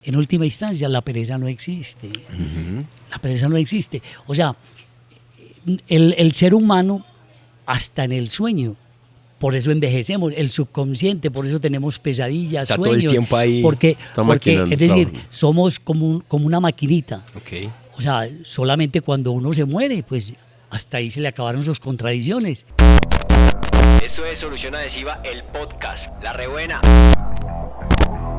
En última instancia, la pereza no existe. La pereza no existe. O sea, el ser humano, hasta en el sueño, por eso envejecemos, el subconsciente, por eso tenemos pesadillas, Está sueños. todo el tiempo ahí. Porque es decir, somos como una maquinita. Okay. O sea, solamente cuando uno se muere, pues hasta ahí se le acabaron sus contradicciones. Esto es Solución Adhesiva, el podcast, la rebuena.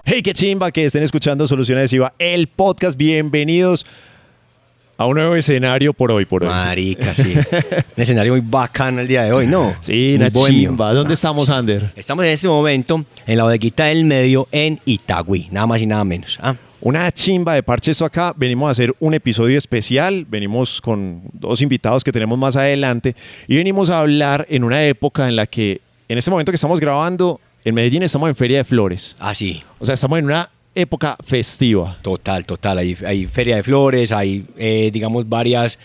Hey, qué chimba que estén escuchando Solución Adhesiva, el podcast. Bienvenidos a un nuevo escenario por hoy. Marica, sí. Un escenario muy bacano el día de hoy, ¿no? Sí, muy una chimba. ¿Dónde estamos, Ander? Estamos en este momento en la bodeguita del medio en Itagüí, nada más y nada menos. Una chimba de parche esto acá. Venimos a hacer un episodio especial. Venimos con dos invitados que tenemos más adelante. Y venimos a hablar en una época en la que, en este momento que estamos grabando, en Medellín estamos en Feria de Flores. Ah, sí. O sea, estamos en una época festiva. Total. Hay feria de flores, hay, digamos, varias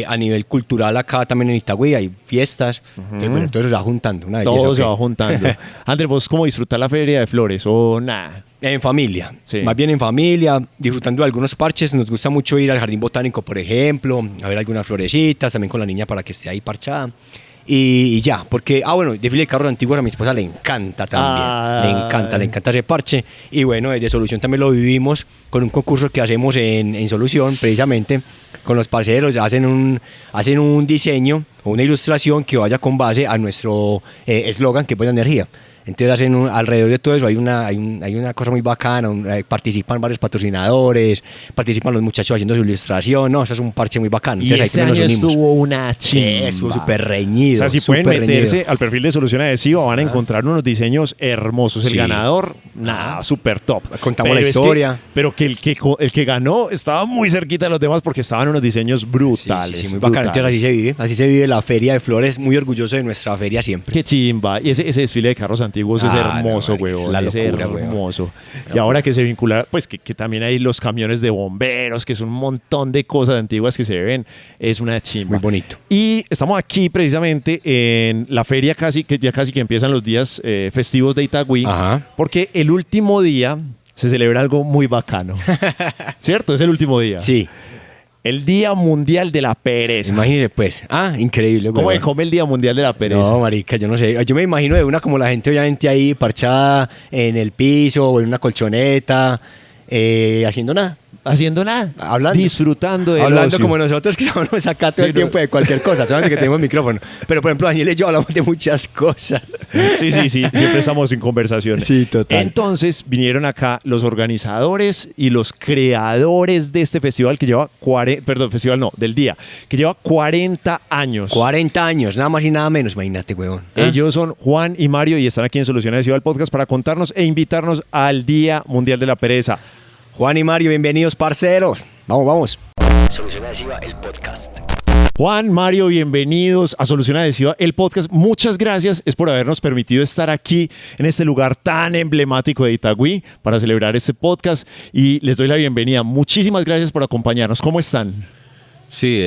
a nivel cultural acá también en Itagüí, hay fiestas. Entonces, bueno, todo eso se va juntando. Una belleza, Todo se ¿ok? va juntando. Ander, ¿vos cómo disfrutar la Feria de Flores o nada? En familia, Sí. Más bien en familia, disfrutando de algunos parches. Nos gusta mucho ir al jardín botánico, por ejemplo, a ver algunas florecitas, también con la niña para que esté ahí parchada. Y ya, porque, bueno, desfile de carros antiguos a mi esposa le encanta también. Le encanta ese parche. Y bueno, desde Solución también lo vivimos con un concurso que hacemos en Solución, precisamente, con los parceros. Hacen un diseño o una ilustración que vaya con base a nuestro eslogan, que es buena energía. Entonces alrededor de todo eso hay una cosa muy bacana, participan varios patrocinadores, participan los muchachos haciendo su ilustración, no, eso es un parche muy bacano. Y Entonces este ahí año también nos unimos. estuvo una chimba. Estuvo súper reñido. O sea, si pueden súper meterse reñido. al perfil de Solución Adhesiva, van a encontrar unos diseños hermosos. El Sí. ganador, súper top. Contamos Pero la es que- historia. pero que el que ganó estaba muy cerquita de los demás porque estaban unos diseños brutales. Sí, muy bacano. brutales. Entonces así se vive la Feria de Flores, muy orgulloso de nuestra feria siempre. Qué chimba. Y ese desfile de carros antiguos es Ah, hermoso, no, marica, huevón. es la Es locura, hermoso. Y ahora que se vincula, pues que también hay los camiones de bomberos, que es un montón de cosas antiguas que se ven, es una chimba. Muy bonito. Y estamos aquí precisamente en la feria casi que empiezan los días festivos de Itagüí, Ajá. porque el último día se celebra algo muy bacano. ¿Cierto? Es el último día. Sí, El Día Mundial de la Pereza. imagínese pues. Increíble. ¿Cómo güey. se come el Día Mundial de la Pereza? No, marica, yo no sé. Yo me imagino de una como la gente obviamente ahí parchada en el piso o en una colchoneta, haciendo nada. Haciendo nada. Hablando. Disfrutando del Hablando ocio. como nosotros que estamos acá todo Sí, el tiempo de cualquier cosa, solamente que tenemos micrófono. Pero por ejemplo, Daniel y yo hablamos de muchas cosas. Sí. Siempre estamos en conversación. Sí, total. Entonces vinieron acá los organizadores y los creadores de este festival que lleva del día, que lleva 40 años. 40 años, nada más y nada menos, imagínate, huevón. Ellos son Juan y Mario y están aquí en Solución Adhesiva al podcast para contarnos e invitarnos al Día Mundial de la Pereza. Juan y Mario, bienvenidos, parceros. Vamos. Solución Adhesiva, el podcast. Juan, Mario, bienvenidos a Solución Adhesiva, el podcast. Muchas gracias por habernos permitido estar aquí en este lugar tan emblemático de Itagüí para celebrar este podcast y les doy la bienvenida. Muchísimas gracias por acompañarnos. ¿Cómo están? Sí,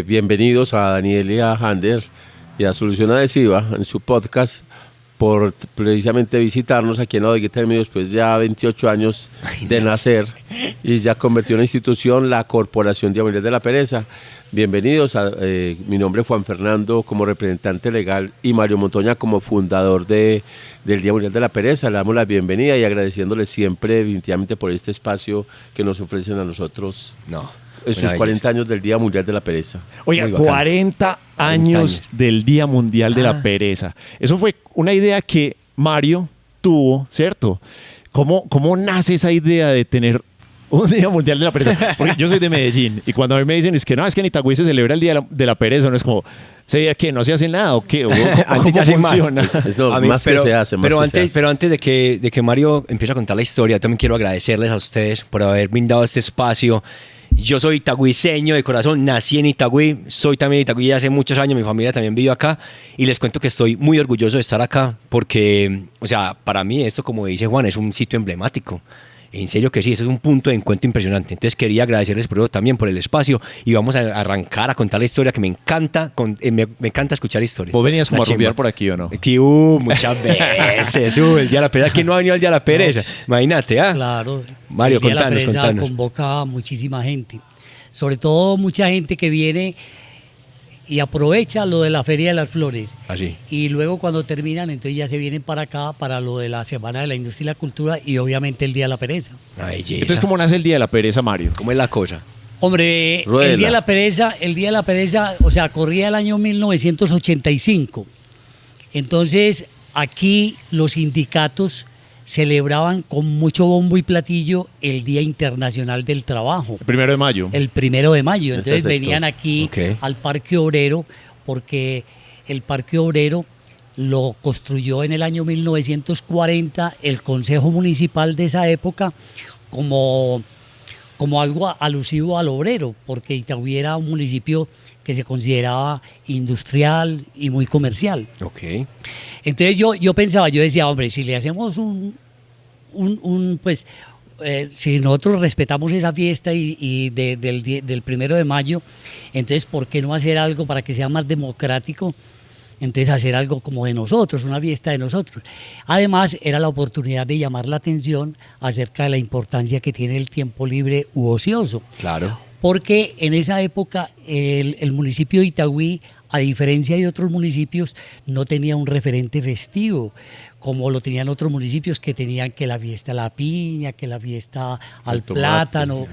bienvenidos a Daniel y a Ander y a Solución Adhesiva en su podcast por precisamente visitarnos aquí en la bodeguita del medio después ya 28 años de nacer y ya convirtió en una institución la Corporación Día Mundial de la Pereza. Bienvenidos, mi nombre es Juan Fernando como representante legal y Mario Montoña como fundador del Día Mundial de la Pereza. Le damos la bienvenida y agradeciéndole siempre definitivamente por este espacio que nos ofrecen a nosotros en sus 40 años del Día Mundial de la Pereza. Oiga, Muy bacano. 40 años del Día Mundial de la Pereza. Eso fue una idea que Mario tuvo, ¿cierto? ¿Cómo nace esa idea de tener un Día Mundial de la Pereza? Porque yo soy de Medellín y cuando a mí me dicen es que en Itagüí se celebra el Día de la Pereza, no es como, ¿ese día qué? ¿No se hace nada o qué? Antes ya ¿Cómo hacen más. funciona? Es lo A mí, más que se hace, más que se hace. Pero antes de que Mario empiece a contar la historia, también quiero agradecerles a ustedes por haber brindado este espacio. Yo soy itagüiseño de corazón, nací en Itagüí, soy también de Itagüí hace muchos años, mi familia también vive acá y les cuento que estoy muy orgulloso de estar acá porque, o sea, para mí esto, como dice Juan, es un sitio emblemático. En serio que sí, eso es un punto de encuentro impresionante. Entonces quería agradecerles por eso también, por el espacio, y vamos a arrancar a contar la historia que me encanta, me encanta escuchar historias. ¿Vos venías como La a rumbear chimba. por aquí o no? Que muchas veces, el día de la pereza. ¿Quién no ha venido al día de la pereza? Imagínate, ¿ah? Claro. Mario, el Día de la contanos, Pereza contanos. convoca a muchísima gente. Sobre todo mucha gente que viene y aprovecha lo de la Feria de las Flores. Así. Y luego cuando terminan, entonces ya se vienen para acá para lo de la Semana de la Industria y la Cultura y obviamente el Día de la Pereza. Ay, Entonces, ¿cómo nace el Día de la Pereza, Mario? ¿Cómo es la cosa? Hombre, Rueda. el Día de la Pereza, o sea, corría el año 1985. Entonces, aquí los sindicatos celebraban con mucho bombo y platillo el Día Internacional del Trabajo, El 1 de mayo. el 1 de mayo. Este Entonces sector. venían aquí Ok. al Parque Obrero, porque el Parque Obrero lo construyó en el año 1940 el Consejo Municipal de esa época como algo alusivo al obrero, porque Itagüí era un municipio que se consideraba industrial y muy comercial. Ok. Entonces yo pensaba, yo decía, hombre, si le hacemos si nosotros respetamos esa fiesta del 1 de mayo, entonces ¿por qué no hacer algo para que sea más democrático? Entonces hacer algo como de nosotros, una fiesta de nosotros. Además, era la oportunidad de llamar la atención acerca de la importancia que tiene el tiempo libre u ocioso. Claro. Porque en esa época el municipio de Itagüí, a diferencia de otros municipios, no tenía un referente festivo, como lo tenían otros municipios que tenían que la fiesta a la piña, que la fiesta al tomate. plátano.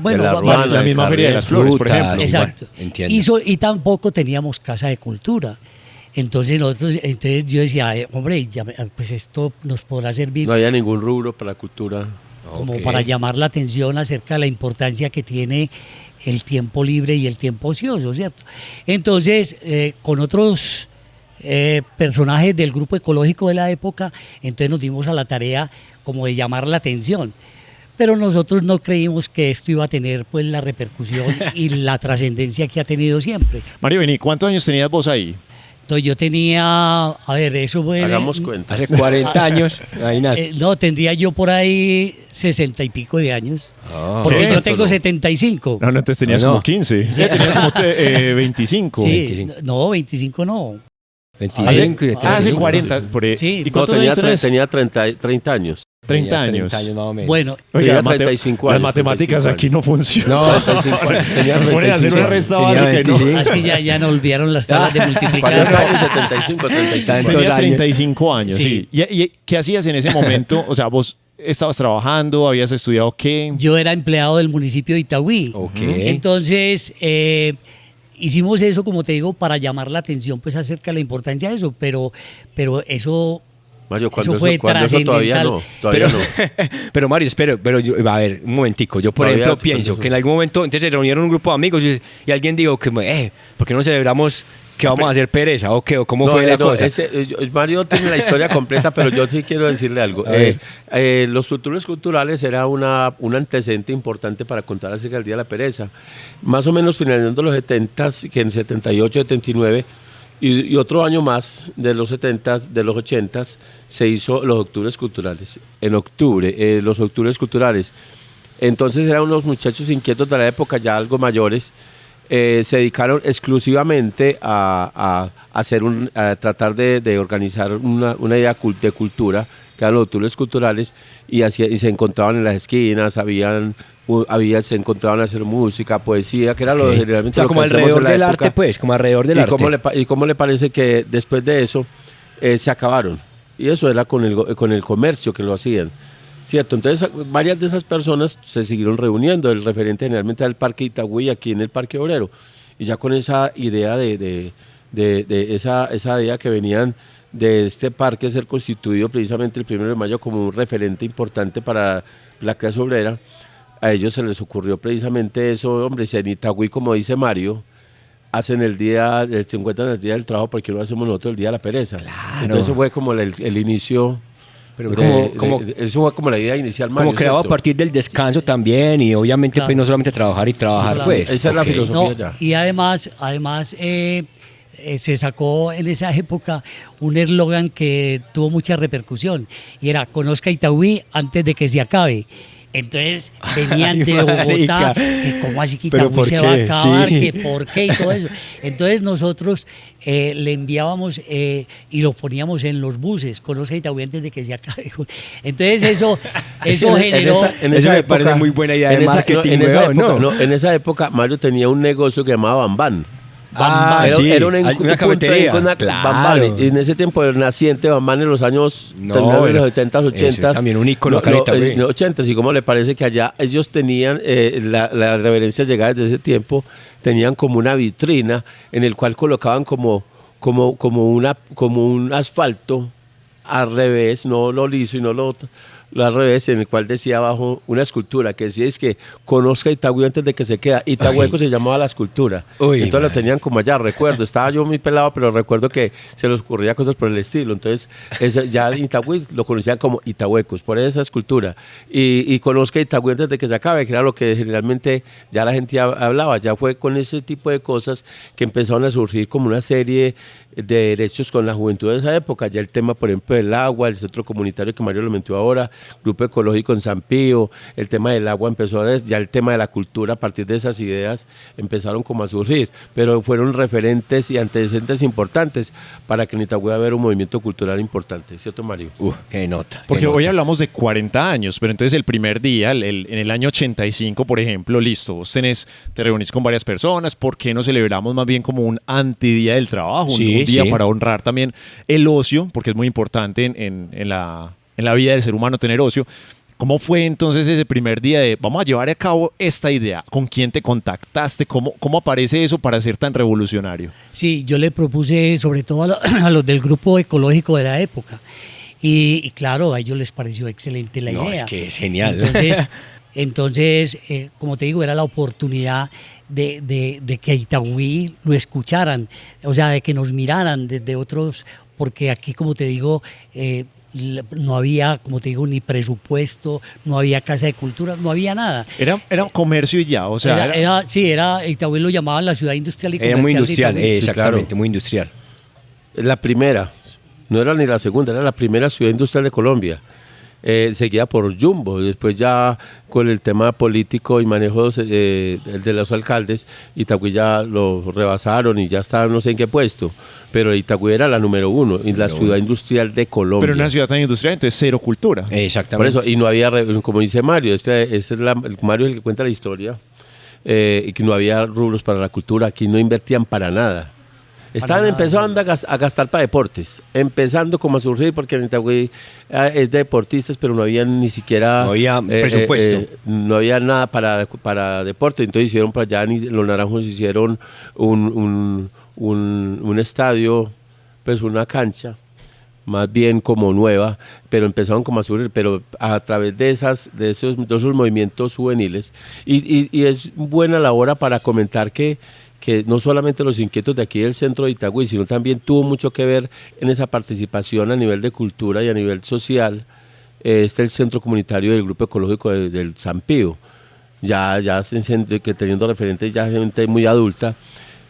De la ruana, la misma de Feria de las Flores, por frutas. ejemplo. Exacto. Bueno, entiendo. Y tampoco teníamos casa de cultura. Entonces yo decía, hombre, pues esto nos podrá servir No había ningún rubro para la cultura. como Ok. para llamar la atención acerca de la importancia que tiene el tiempo libre y el tiempo ocioso, ¿cierto? Entonces, con otros personajes del grupo ecológico de la época, entonces nos dimos a la tarea como de llamar la atención. Pero nosotros no creímos que esto iba a tener pues la repercusión y la trascendencia que ha tenido siempre. Mario, vení, ¿cuántos años tenías vos ahí? Entonces yo tenía, a ver, eso fue... Hagamos cuenta. Hace 40 años, imagínate. no, tendría yo por ahí 60 y pico de años. Ah. Porque ¿Qué? yo tengo 75. No, entonces tenías No. como 15. Ya tenías como 25. Sí, 25. no, 25 no. 25 y de Hace 35. 40. Por ahí. Sí. ¿Y No, cuántos tenía, años tenés? tenía 30 años. 30 años. 30 años más o menos. Bueno, Tenía las 35 las años, matemáticas 35 aquí no funcionan. No, 35 años. Tenía Nos ponen a hacer 35 una años. resta Tenía básica y no. 25. es que ya no olvidaron las tablas de 40 multiplicar. años, 75, 35 Tantos años. Tenías años. 35 años, sí. Sí. ¿Y qué hacías en ese momento? O sea, vos estabas trabajando, habías estudiado qué. Yo era empleado del municipio de Itagüí. Ok. Entonces, hicimos eso, como te digo, para llamar la atención pues acerca de la importancia de eso, pero eso... Mario, cuando Eso fue eso todavía no. Todavía no. Pero Mario, espero, a ver, un momentico. Yo, por Todavía ejemplo, tú pienso piensas que en eso. algún momento, entonces se reunieron un grupo de amigos y alguien dijo que, ¿por qué no celebramos que vamos a hacer pereza? ¿O qué? ¿O cómo No, fue la no, cosa? Mario tiene la historia completa, pero yo sí quiero decirle algo. A ver. Los futuros culturales era un antecedente importante para contar acerca del Día de la Pereza. Más o menos finalizando los 70, que en 78, 79, y otro año más de los 70, de los 80, se hizo los octubres culturales. En octubre, los octubres culturales. Entonces eran unos muchachos inquietos de la época, ya algo mayores, se dedicaron exclusivamente a tratar de organizar una idea de cultura, que eran los octubres culturales, y se encontraban en las esquinas, se encontraban a hacer música, poesía, que era lo Ok. generalmente O sea, lo como que hacemos alrededor en la del época. arte, pues, como alrededor del arte. ¿Y cómo le parece que después de eso se acabaron? Y eso era con el comercio que lo hacían. ¿Cierto? Entonces, varias de esas personas se siguieron reuniendo. El referente generalmente era el Parque Itagüí, aquí en el Parque Obrero. Y ya con esa idea esa idea que venían de este parque ser constituido precisamente el 1 de mayo como un referente importante para la clase obrera, a ellos se les ocurrió precisamente eso, hombre, si en Itagüí, como dice Mario, hacen se encuentran el día del trabajo, porque no hacemos nosotros el día de la pereza. Claro. Entonces eso fue como el inicio, Pero eso fue como la idea inicial, Mario, como creado a ¿cierto? partir del descanso también y obviamente Claro. pues no solamente trabajar y trabajar, Claro. pues. Esa es la Ok. filosofía. No, ya. y además se sacó en esa época un eslogan que tuvo mucha repercusión y era: conozca Itagüí antes de que se acabe. Entonces venían de Ay, Bogotá, marica. que cómo así que ¿Pero Itagüí por se va a qué? acabar, Sí. que por qué y todo eso. Entonces nosotros le enviábamos y lo poníamos en los buses, conozca Itagüí antes de que se acabe. Entonces eso generó... Eso me parece muy buena idea de marketing, en esa weón, época, ¿no? en esa época Mario tenía un negocio que llamaba Bambán. Ah, Era, sí, era un una punto de cafetería. encuentro, Claro. Bambán. Y en ese tiempo el naciente Bambán en los años No, terminando de los bueno, 70s, eso 80s. es también un ícono acá en Itagüí. 80s. Y cómo le parece que allá ellos tenían, la reverencia llegada desde ese tiempo, tenían como una vitrina en el cual colocaban como un asfalto al revés, no lo liso y no lo al revés, en el cual decía abajo una escultura que decía es que conozca Itagüí antes de que se queda. Itahueco se llamaba la escultura. Uy, Entonces lo man. tenían como allá, recuerdo. Estaba yo muy pelado, pero recuerdo que se les ocurría cosas por el estilo. Entonces ya en Itagüí lo conocían como Itahuecos, por esa escultura. Y conozca Itagüí antes de que se acabe, que era lo que generalmente ya la gente hablaba. Ya fue con ese tipo de cosas que empezaron a surgir como una serie de derechos con la juventud de esa época. Ya el tema, por ejemplo, del agua, el centro comunitario que Mario lo metió ahora, grupo ecológico en San Pío, el tema del agua empezó ya el tema de la cultura, a partir de esas ideas empezaron como a surgir, pero fueron referentes y antecedentes importantes para que en Itagüí hubiera un movimiento cultural importante, ¿cierto, Mario? Qué nota. Porque qué hoy nota. hablamos de 40 años, pero entonces el primer día, en el año 85, por ejemplo, listo, vos te reunís con varias personas, ¿por qué no celebramos más bien como un antidía del trabajo? Sí, un día sí. para honrar también el ocio, porque es muy importante en la vida del ser humano tener ocio. ¿Cómo fue entonces ese primer día de vamos a llevar a cabo esta idea? ¿Con quién te contactaste? ¿Cómo aparece eso para ser tan revolucionario? Sí, yo le propuse sobre todo a los del grupo ecológico de la época. Y claro, a ellos les pareció excelente la idea. No, es que es genial. Entonces como te digo, era la oportunidad de que Itagüí lo escucharan, o sea, de que nos miraran desde otros, porque aquí, como te digo, no había, como te digo, ni presupuesto, no había casa de cultura, no había nada. Era un comercio y ya, o sea... era Itagüí lo llamaban la ciudad industrial y Era comercial muy de industrial, Itagüí. exactamente, claro. muy industrial. La primera, no era ni la segunda, era la primera ciudad industrial de Colombia. Seguida por Jumbo, después ya con el tema político y manejo de los alcaldes, Itagüí ya lo rebasaron y ya está no sé en qué puesto, pero Itagüí era la número 1 y la ciudad industrial de Colombia. Pero en una ciudad tan industrial, entonces cero cultura. Por Exactamente. eso, y no había, como dice Mario, Mario es el que cuenta la historia, y que no había rubros para la cultura, aquí no invertían para nada. Estaban empezando a gastar para deportes, empezando como a surgir, porque en Itagüí es de deportistas, pero no había ni siquiera... No había presupuesto. No había nada para deporte, entonces hicieron para allá, los Naranjos hicieron un estadio, pues una cancha, más bien como nueva, pero empezaron como a surgir, pero a través de esos movimientos juveniles, y es buena la hora para comentar que no solamente los inquietos de aquí del centro de Itagüí, sino también tuvo mucho que ver en esa participación a nivel de cultura y a nivel social, el centro comunitario del grupo ecológico del San Pío, ya que teniendo referentes ya gente muy adulta,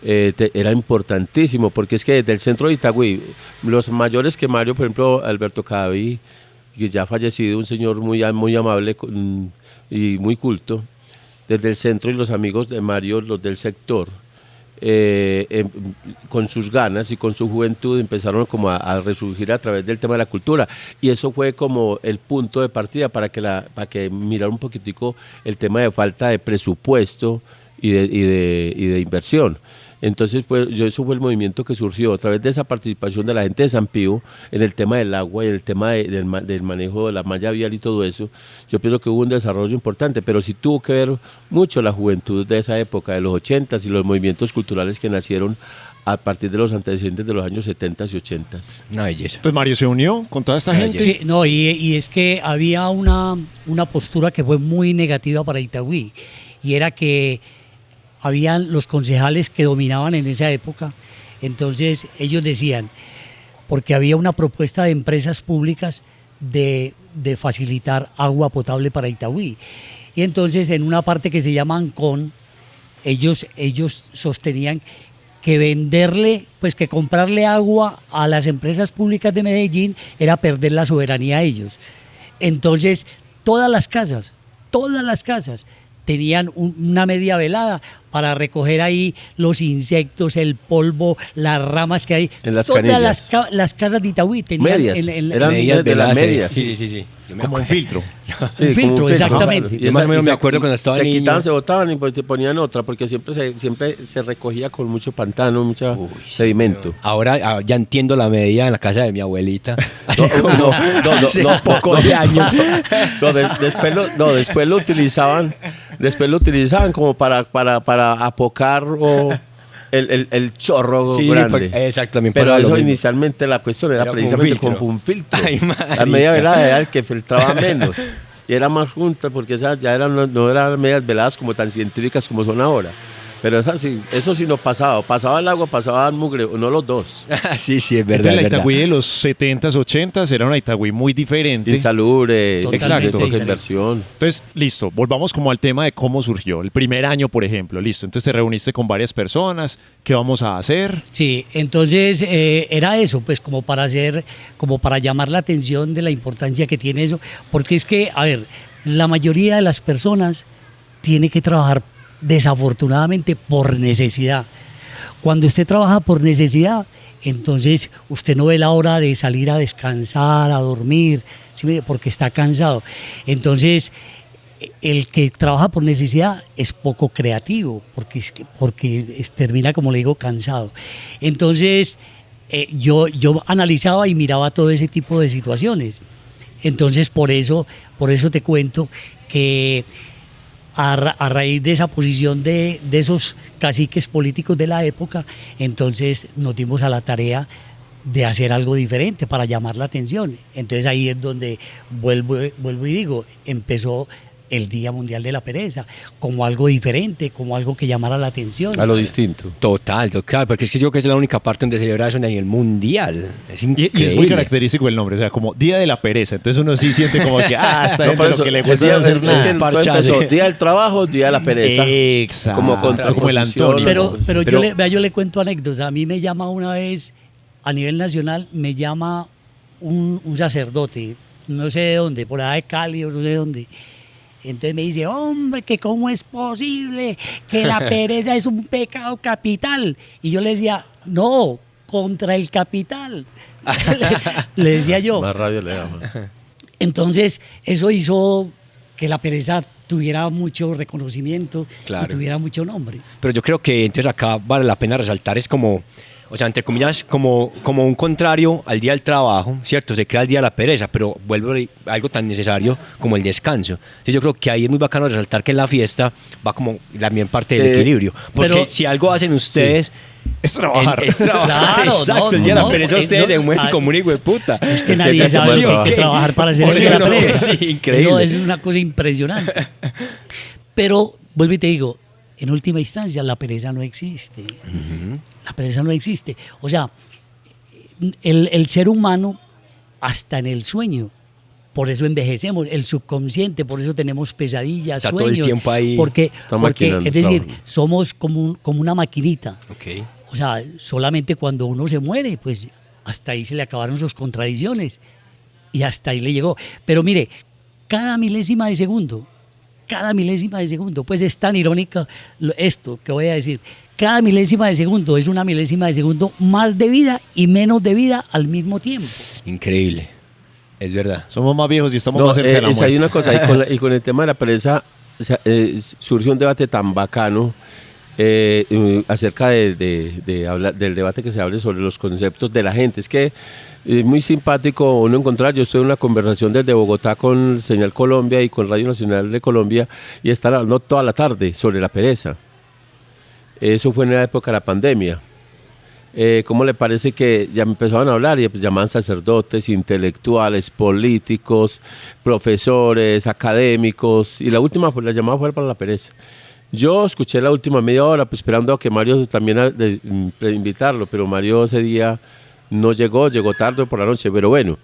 era importantísimo, porque es que desde el centro de Itagüí, los mayores que Mario, por ejemplo, Alberto Cadavid, que ya ha fallecido, un señor muy amable y muy culto, desde el centro, y los amigos de Mario, los del sector, con sus ganas y con su juventud empezaron como a resurgir a través del tema de la cultura, y eso fue como el punto de partida para que mirar un poquitico el tema de falta de presupuesto y de inversión. Entonces, pues, eso fue el movimiento que surgió a través de esa participación de la gente de San Pío en el tema del agua y en el tema del manejo de la malla vial y todo eso. Yo pienso que hubo un desarrollo importante, pero sí tuvo que ver mucho la juventud de esa época, de los 80s, y los movimientos culturales que nacieron a partir de los antecedentes de los años 70s y 80s. Una belleza. Entonces Mario se unió con toda esta gente. Sí, no, y es que había una postura que fue muy negativa para Itagüí, y era que habían los concejales que dominaban en esa época. Entonces ellos decían, porque había una propuesta de empresas públicas de facilitar agua potable para Itagüí, y entonces en una parte que se llama Ancón, ellos sostenían que que comprarle agua a las empresas públicas de Medellín era perder la soberanía a ellos. Entonces todas las casas todas las casas tenían una media velada para recoger ahí los insectos, el polvo, las ramas que hay. En las Todas canillas. las casas de Itagüí tenían Medias. en Eran medias de las veladas, medias. Sí. Yo me Como un acuerdo. filtro. Sí, Un filtro, como exactamente. claro. Yo más o menos Y me acuerdo cuando estaba se niño. quitaban, se botaban y pues te ponían otra, porque siempre se recogía con mucho pantano, mucho sedimento. Ahora ya entiendo la medida en la casa de mi abuelita. No, Hace poco de años. Después lo utilizaban como para apocar el chorro Sí, grande. exacto, también Pero pasaba lo eso mismo. inicialmente la cuestión era Era como un precisamente filtro. como un filtro. Ay, La marica. media velada era el que filtraba menos. Y era más junta porque esas ya no eran medias veladas como tan científicas como son ahora. Pero eso sí no pasaba. Pasaba el agua, pasaba el mugre, o no los dos. Sí, es verdad. Entonces, la es verdad. Itagüí de los 70s, 80s era una Itagüí muy diferente. Insalubre, Totalmente poca diferente. inversión. Entonces, listo, volvamos como al tema de cómo surgió. El primer año, por ejemplo, listo. Entonces te reuniste con varias personas. ¿Qué vamos a hacer? Sí, entonces era eso, pues como para llamar la atención de la importancia que tiene eso, porque es que, a ver, la mayoría de las personas tiene que trabajar desafortunadamente por necesidad. Cuando usted trabaja por necesidad, entonces usted no ve la hora de salir a descansar, a dormir, ¿sí? Porque está cansado. Entonces, el que trabaja por necesidad es poco creativo, porque termina, como le digo, cansado. Entonces, yo analizaba y miraba todo ese tipo de situaciones. Entonces, por eso te cuento que a raíz de esa posición de esos caciques políticos de la época, entonces nos dimos a la tarea de hacer algo diferente para llamar la atención. Entonces ahí es donde vuelvo y digo, empezó el Día Mundial de la Pereza, como algo diferente, como algo que llamara la atención. A lo distinto. Total, porque es que yo creo que es la única parte donde celebra eso en el mundial. Es Y increíble. es muy característico el nombre, o sea, como Día de la Pereza. Entonces uno sí siente como que, está No, dentro por de lo eso, que le el gusta día- hacer el- nada. es que todo empezó, Día del trabajo, día de la pereza. Exacto. Como como el contraposición. Antonio. Pero Pero- yo le cuento anécdotas. A mí me llama una vez, a nivel nacional, me llama un sacerdote, no sé de dónde, por allá de Cali o no sé de dónde. Entonces me dice, hombre, que cómo es posible que la pereza es un pecado capital. Y yo le decía, no, contra el capital. Le decía yo. Más rabia le daba. Entonces, eso hizo que la pereza tuviera mucho reconocimiento Claro. y tuviera mucho nombre. Pero yo creo que entonces acá vale la pena resaltar, es como, o sea, entre comillas, como un contrario al día del trabajo, ¿cierto? Se crea el día de la pereza, pero vuelve a algo tan necesario como el descanso. Entonces yo creo que ahí es muy bacano resaltar que en la fiesta va como también parte del equilibrio. Porque pero- si algo hacen ustedes... Es trabajar. Es trabajar. Claro, Exacto, no, el día de no, la pereza no, ustedes no, se mueven ah, como un hijo de puta. Es que nadie que sabe sí, lo que hay que ok. trabajar para hacer Sí, el día de no, la pereza. sí, increíble. Eso es una cosa impresionante. Pero, vuelvo y te digo, en última instancia, la pereza no existe. La pereza no existe. O sea, el ser humano, hasta en el sueño, por eso envejecemos, el subconsciente, por eso tenemos pesadillas, Está todo el sueños. tiempo ahí. Porque, Está porque maquinando, es decir, está- somos como una maquinita. Ok. O sea, solamente cuando uno se muere, pues hasta ahí se le acabaron sus contradicciones y hasta ahí le llegó. Pero mire, cada milésima de segundo, pues es tan irónico esto que voy a decir. Cada milésima de segundo es una milésima de segundo más de vida y menos de vida al mismo tiempo. Increíble. Es verdad. Somos más viejos y estamos No, más cerca de la hay muerte. una cosa, y con el tema de la pereza surgió un debate tan bacano acerca de hablar, del debate que se hable sobre los conceptos de la gente. Es que es muy simpático uno encontrar, yo estoy en una conversación desde Bogotá con Señal Colombia y con Radio Nacional de Colombia y están hablando toda la tarde sobre la pereza. Eso fue en la época de la pandemia. ¿Cómo le parece que ya me empezaban a hablar y pues, llamaban sacerdotes, intelectuales, políticos, profesores, académicos? Y la última, pues la llamada fue para la pereza. Yo escuché la última media hora, pues, esperando a que Mario también invitarlo, pero Mario ese día no llegó tarde por la noche, pero bueno.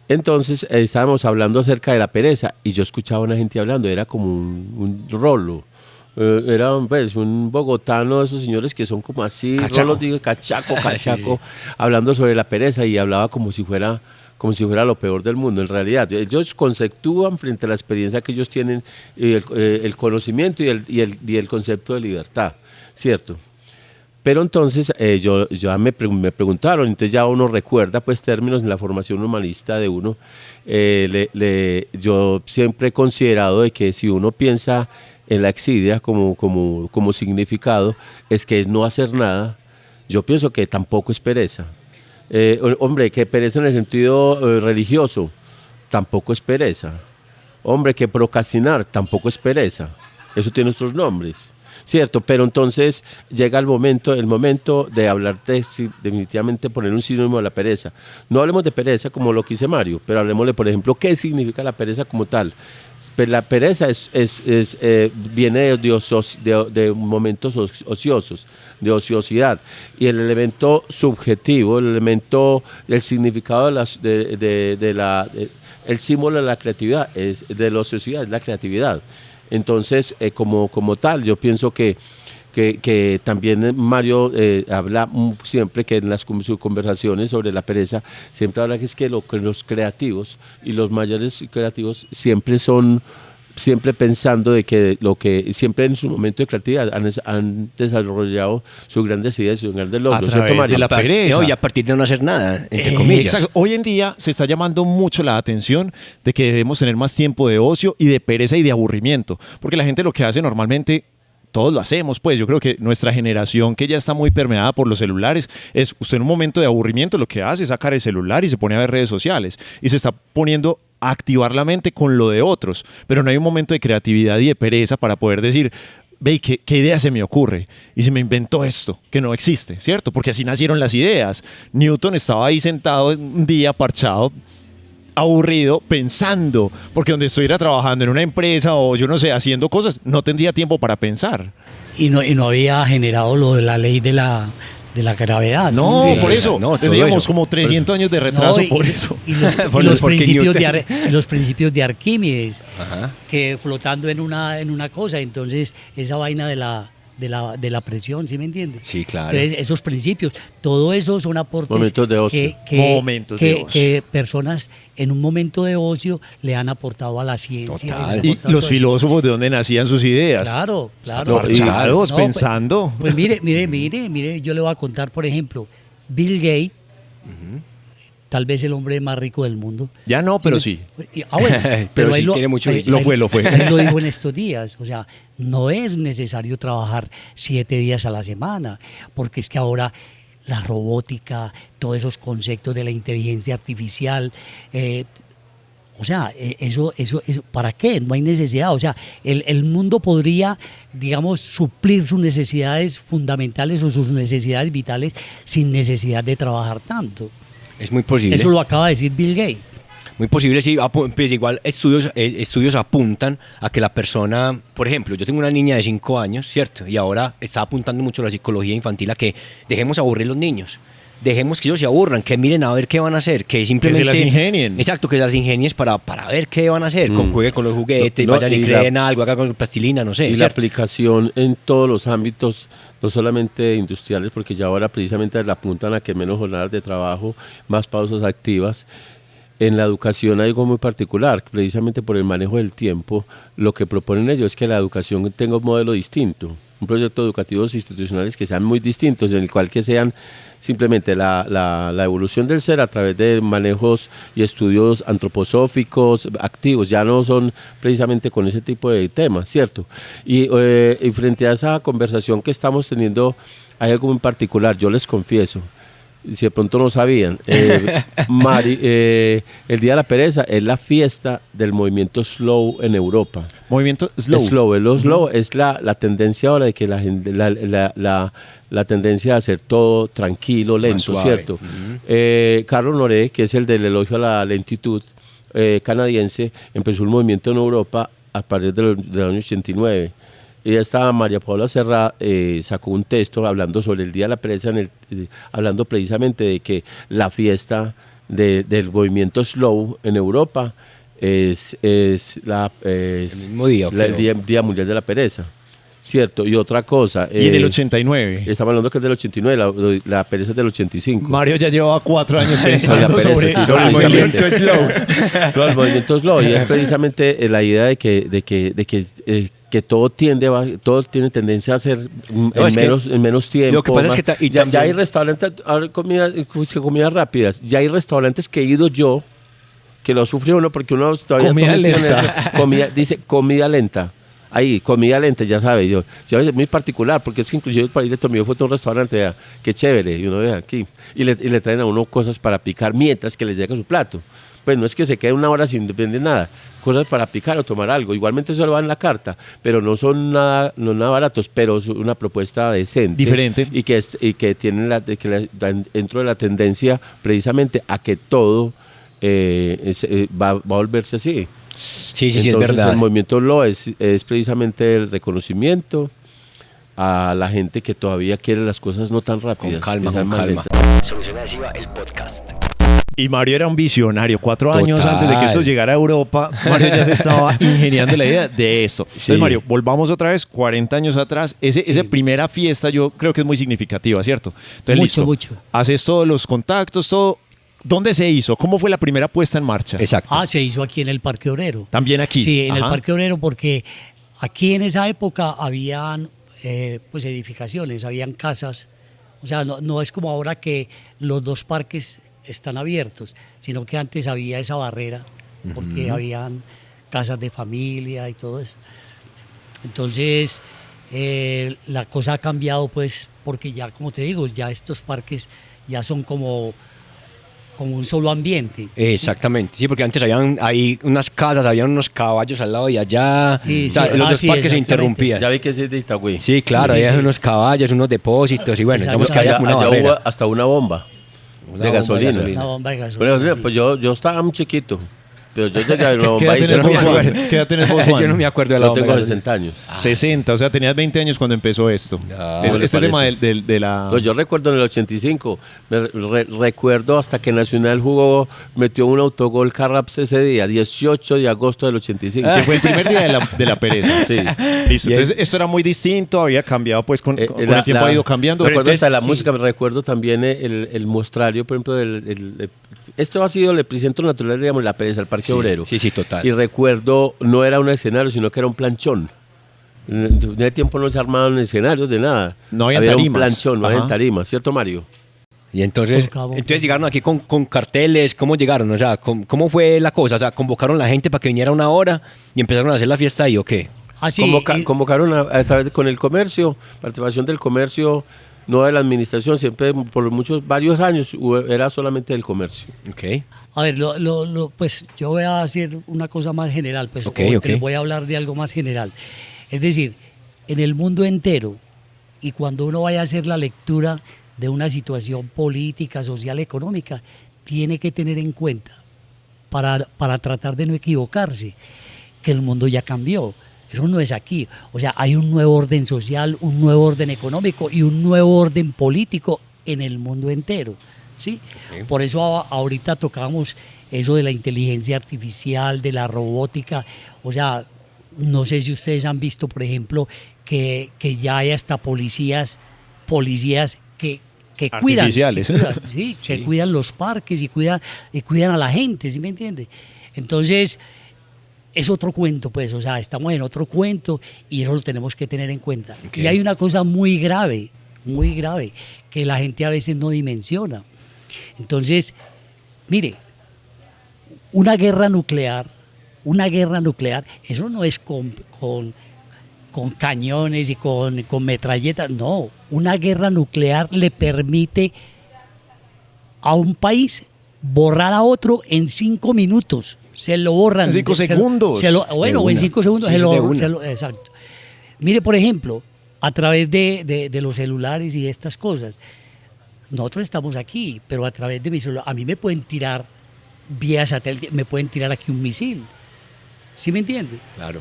Entonces estábamos hablando acerca de la pereza y yo escuchaba a una gente hablando, era como un rolo. Era pues, un bogotano de esos señores que son como así, Cachaco. rolos, digo, cachaco, hablando sobre la pereza y hablaba como si fuera como si fuera lo peor del mundo. En realidad, ellos conceptúan frente a la experiencia que ellos tienen, el conocimiento y el concepto de libertad, ¿cierto? Pero entonces ya me preguntaron, entonces ya uno recuerda pues términos en la formación humanista de uno. Yo siempre he considerado de que si uno piensa en la exidia como significado, es que es no hacer nada. Yo pienso que tampoco es pereza. Hombre, que pereza en el sentido religioso, tampoco es pereza. Hombre, que procrastinar, tampoco es pereza. Eso tiene otros nombres, ¿cierto? Pero entonces llega el momento de hablar definitivamente poner un sinónimo de la pereza. No hablemos de pereza como lo que dice Mario, pero hablemosle, por ejemplo, ¿qué significa la pereza como tal? La pereza viene de momentos ociosos, de ociosidad. Y el elemento subjetivo, el significado el símbolo de la creatividad, de la ociosidad, es la creatividad. Entonces, como tal, yo pienso que también Mario habla siempre que en sus conversaciones sobre la pereza, siempre habla que los creativos y los mayores creativos siempre pensando de que siempre en su momento de creatividad han desarrollado sus grandes ideas y sus grandes logros. A través de la pereza. No, y a partir de no hacer nada, entre comillas. Exacto. Hoy en día se está llamando mucho la atención de que debemos tener más tiempo de ocio y de pereza y de aburrimiento, porque la gente lo que hace normalmente, todos lo hacemos, pues yo creo que nuestra generación, que ya está muy permeada por los celulares, es usted en un momento de aburrimiento lo que hace es sacar el celular y se pone a ver redes sociales y se está poniendo a activar la mente con lo de otros, pero no hay un momento de creatividad y de pereza para poder decir, ve, ¿qué idea se me ocurre? Y se me inventó esto, que no existe, ¿cierto? Porque así nacieron las ideas. Newton estaba ahí sentado un día parchado, aburrido, pensando, porque donde estuviera trabajando en una empresa o yo no sé, haciendo cosas, no tendría tiempo para pensar. Y no había generado lo de la ley de la gravedad. No, ¿sí? por eso, no, tendríamos eso. como 300 años de retraso No, por eso. Y los principios de Arquímedes, Ajá. que flotando en una cosa, entonces esa vaina de la presión, ¿sí me entiendes? Sí, claro. Entonces, esos principios, todo eso son aportes Momentos de ocio. que personas en un momento de ocio le han aportado a la ciencia. Total. le Y han aportado los a todo eso. filósofos, ¿de dónde nacían sus ideas? Claro. Parchados, No, pensando. Pues mire, yo le voy a contar, por ejemplo, Bill Gates, tal vez el hombre más rico del mundo. Ya no, pero sí. Bueno, Pero sí ahí tiene mucho ahí- billete. Lo fue. ahí lo dijo en estos días. O sea, no es necesario trabajar 7 días a la semana, porque es que ahora la robótica, todos esos conceptos de la inteligencia artificial, o sea, eso, ¿para qué? No hay necesidad. O sea, el mundo podría, digamos, suplir sus necesidades fundamentales o sus necesidades vitales sin necesidad de trabajar tanto. Es muy posible. Eso lo acaba de decir Bill Gates. Muy posible, sí. Pues igual estudios apuntan a que la persona, por ejemplo, yo tengo una niña de 5 años, ¿cierto? Y ahora está apuntando mucho la psicología infantil a que dejemos aburrir los niños. Dejemos que ellos se aburran, que miren a ver qué van a hacer, que simplemente... Que se las ingenien. Exacto, que se las ingenies para ver qué van a hacer. Jueguen con los juguetes, No, vayan y y creen algo, hagan con plastilina, no sé. Y la ¿cierto? aplicación en todos los ámbitos, no solamente industriales, porque ya ahora precisamente le apuntan a que menos jornadas de trabajo, más pausas activas. En la educación hay algo muy particular, precisamente por el manejo del tiempo. Lo que proponen ellos es que la educación tenga un modelo distinto, un proyecto educativos institucionales que sean muy distintos, en el cual que sean simplemente la evolución del ser a través de manejos y estudios antroposóficos activos, ya no son precisamente con ese tipo de temas, ¿cierto? Y frente a esa conversación que estamos teniendo, hay algo muy particular, yo les confieso, si de pronto no sabían, el Día de la Pereza es la fiesta del movimiento slow en Europa. Movimiento slow. Slow es la tendencia ahora de que la gente, la tendencia a hacer todo tranquilo, lento, suave. ¿cierto? Carlos Noré, que es el del elogio a la lentitud canadiense, empezó un movimiento en Europa a partir del año 89. Y esta María Paula Serra sacó un texto hablando sobre el Día de la Pereza, hablando precisamente de que la fiesta del movimiento slow en Europa es el mismo día. el Día Mundial de la Pereza. Cierto, y otra cosa. Y en el 89. Estamos hablando que es del 89, la pereza es del 85. Mario ya llevaba 4 años La pensando pereza, sobre, sí, sobre el precisamente. movimiento slow. No, el movimiento slow, y es precisamente la idea de que todo tiene tendencia a ser es que en menos tiempo. lo que pasa es más- que y ya también- hay restaurantes, ahora comidas rápidas, ya hay restaurantes que he ido yo, que lo sufrió uno porque uno todavía Comida está metido en lenta. dice comida lenta. Ahí, comida lenta, ya sabe, yo. Sí, a veces es muy particular, porque es que inclusive para ir de Tormillo fue a un restaurante, vea, qué chévere, y uno ve aquí, y le traen a uno cosas para picar mientras que les llega su plato. Pues no es que se quede una hora sin depender de nada, cosas para picar o tomar algo. Igualmente eso lo va en la carta, pero no son nada baratos, pero es una propuesta decente. Diferente. Y que tienen dentro de la tendencia precisamente a que todo va a volverse así. Sí, es Entonces, verdad. el movimiento LO es precisamente el reconocimiento a la gente que todavía quiere las cosas no tan rápidas. calma, que sean con más calma. lentas. Solución Adhesiva, el podcast. Y Mario era un visionario. 4 años Total. antes de que esto llegara a Europa, Mario ya se estaba ingeniando la idea de eso. Sí. Entonces, Mario, volvamos otra vez 40 años atrás. Esa primera fiesta yo creo que es muy significativa, ¿cierto? Entonces, Mucho, listo. mucho. Haces todos los contactos, todo. ¿Dónde se hizo? ¿Cómo fue la primera puesta en marcha? Exacto. Ah, se hizo aquí en el Parque Obrero. También aquí. Sí, en el Ajá. Parque Obrero, porque aquí en esa época habían pues edificaciones, habían casas. O sea, no es como ahora que los dos parques están abiertos, sino que antes había esa barrera, porque habían casas de familia y todo eso. Entonces, la cosa ha cambiado, pues, porque ya, como te digo, ya estos parques ya son como un solo ambiente. Exactamente, sí, porque antes habían ahí unas casas, habían unos caballos al lado y allá. Sí, O sea, sí. los Ah, dos sí, parques se exactamente. interrumpían. Ya vi que sí es de Itagüí. Sí, claro, Sí, sí, había sí. unos caballos, unos depósitos y bueno, Exacto. digamos que había como una Allá barrera. hubo hasta una bomba Una de bomba gasolina. Una bomba de gasolina, Bueno, sí. pues yo estaba muy chiquito, pero yo llegué a una ¿Qué bomba edad y se tenés la vos, bomba. Juan? ¿Qué edad tenés vos, Juan? Yo no me acuerdo de la Yo bomba tengo de gasolina. 60 años. 60, o sea, tenías 20 años cuando empezó esto. Ah, ¿le Este tema parece? de la... No, yo recuerdo en el 85, recuerdo hasta que Nacional metió un autogol Carraps ese día, 18 de agosto del 85. que fue el primer día de la pereza. Sí. Listo. Entonces, esto era muy distinto, había cambiado, pues con el tiempo ha ido cambiando. Recuerdo Pero entonces, hasta la sí. música, me recuerdo también el mostrario, por ejemplo, esto ha sido el epicentro natural, digamos, la pereza, el Parque Sí, Obrero. sí, sí, total. Y recuerdo, no era un escenario, sino que era un planchón. En ese tiempo no se armaban escenarios de nada. No habían Había tarimas. un planchón, no había Ajá. tarimas, ¿cierto, Mario? Y entonces, Por cabo. llegaron aquí con carteles, ¿cómo llegaron? O sea, ¿cómo fue la cosa? O sea, ¿convocaron a la gente para que viniera una hora y empezaron a hacer la fiesta ahí o qué? Ah, sí, Convocaron a través con el comercio, participación del comercio, no de la administración, siempre por varios años era solamente del comercio. Ok. a ver, pues yo voy a hacer una cosa más general, pues Ok, o ok. les voy a hablar de algo más general. Es decir, en el mundo entero, y cuando uno vaya a hacer la lectura de una situación política, social, económica, tiene que tener en cuenta, para tratar de no equivocarse, que el mundo ya cambió. Eso no es aquí. O sea, hay un nuevo orden social, un nuevo orden económico y un nuevo orden político en el mundo entero. ¿Sí? Ok. Por eso ahorita tocamos eso de la inteligencia artificial, de la robótica. O sea, no sé si ustedes han visto, por ejemplo, que ya hay hasta policías que cuidan, Artificiales. sí, que cuidan los parques y cuidan a la gente, ¿sí me entiende? Entonces, es otro cuento, pues, o sea, estamos en otro cuento y eso lo tenemos que tener en cuenta. Ok. Y hay una cosa muy grave, que la gente a veces no dimensiona. Entonces, mire, una guerra nuclear, eso no es con cañones y con metralletas, no. Una guerra nuclear le permite a un país borrar a otro en 5 minutos. Se lo borran. En 5 segundos. Bueno, De en una. 5 segundos Sí, se de lo, una. exacto. Mire, por ejemplo, a través de los celulares y de estas cosas, nosotros estamos aquí, pero a través de mi celular, a mí me pueden tirar vía satélite, me pueden tirar aquí un misil. ¿Sí me entiende? Claro.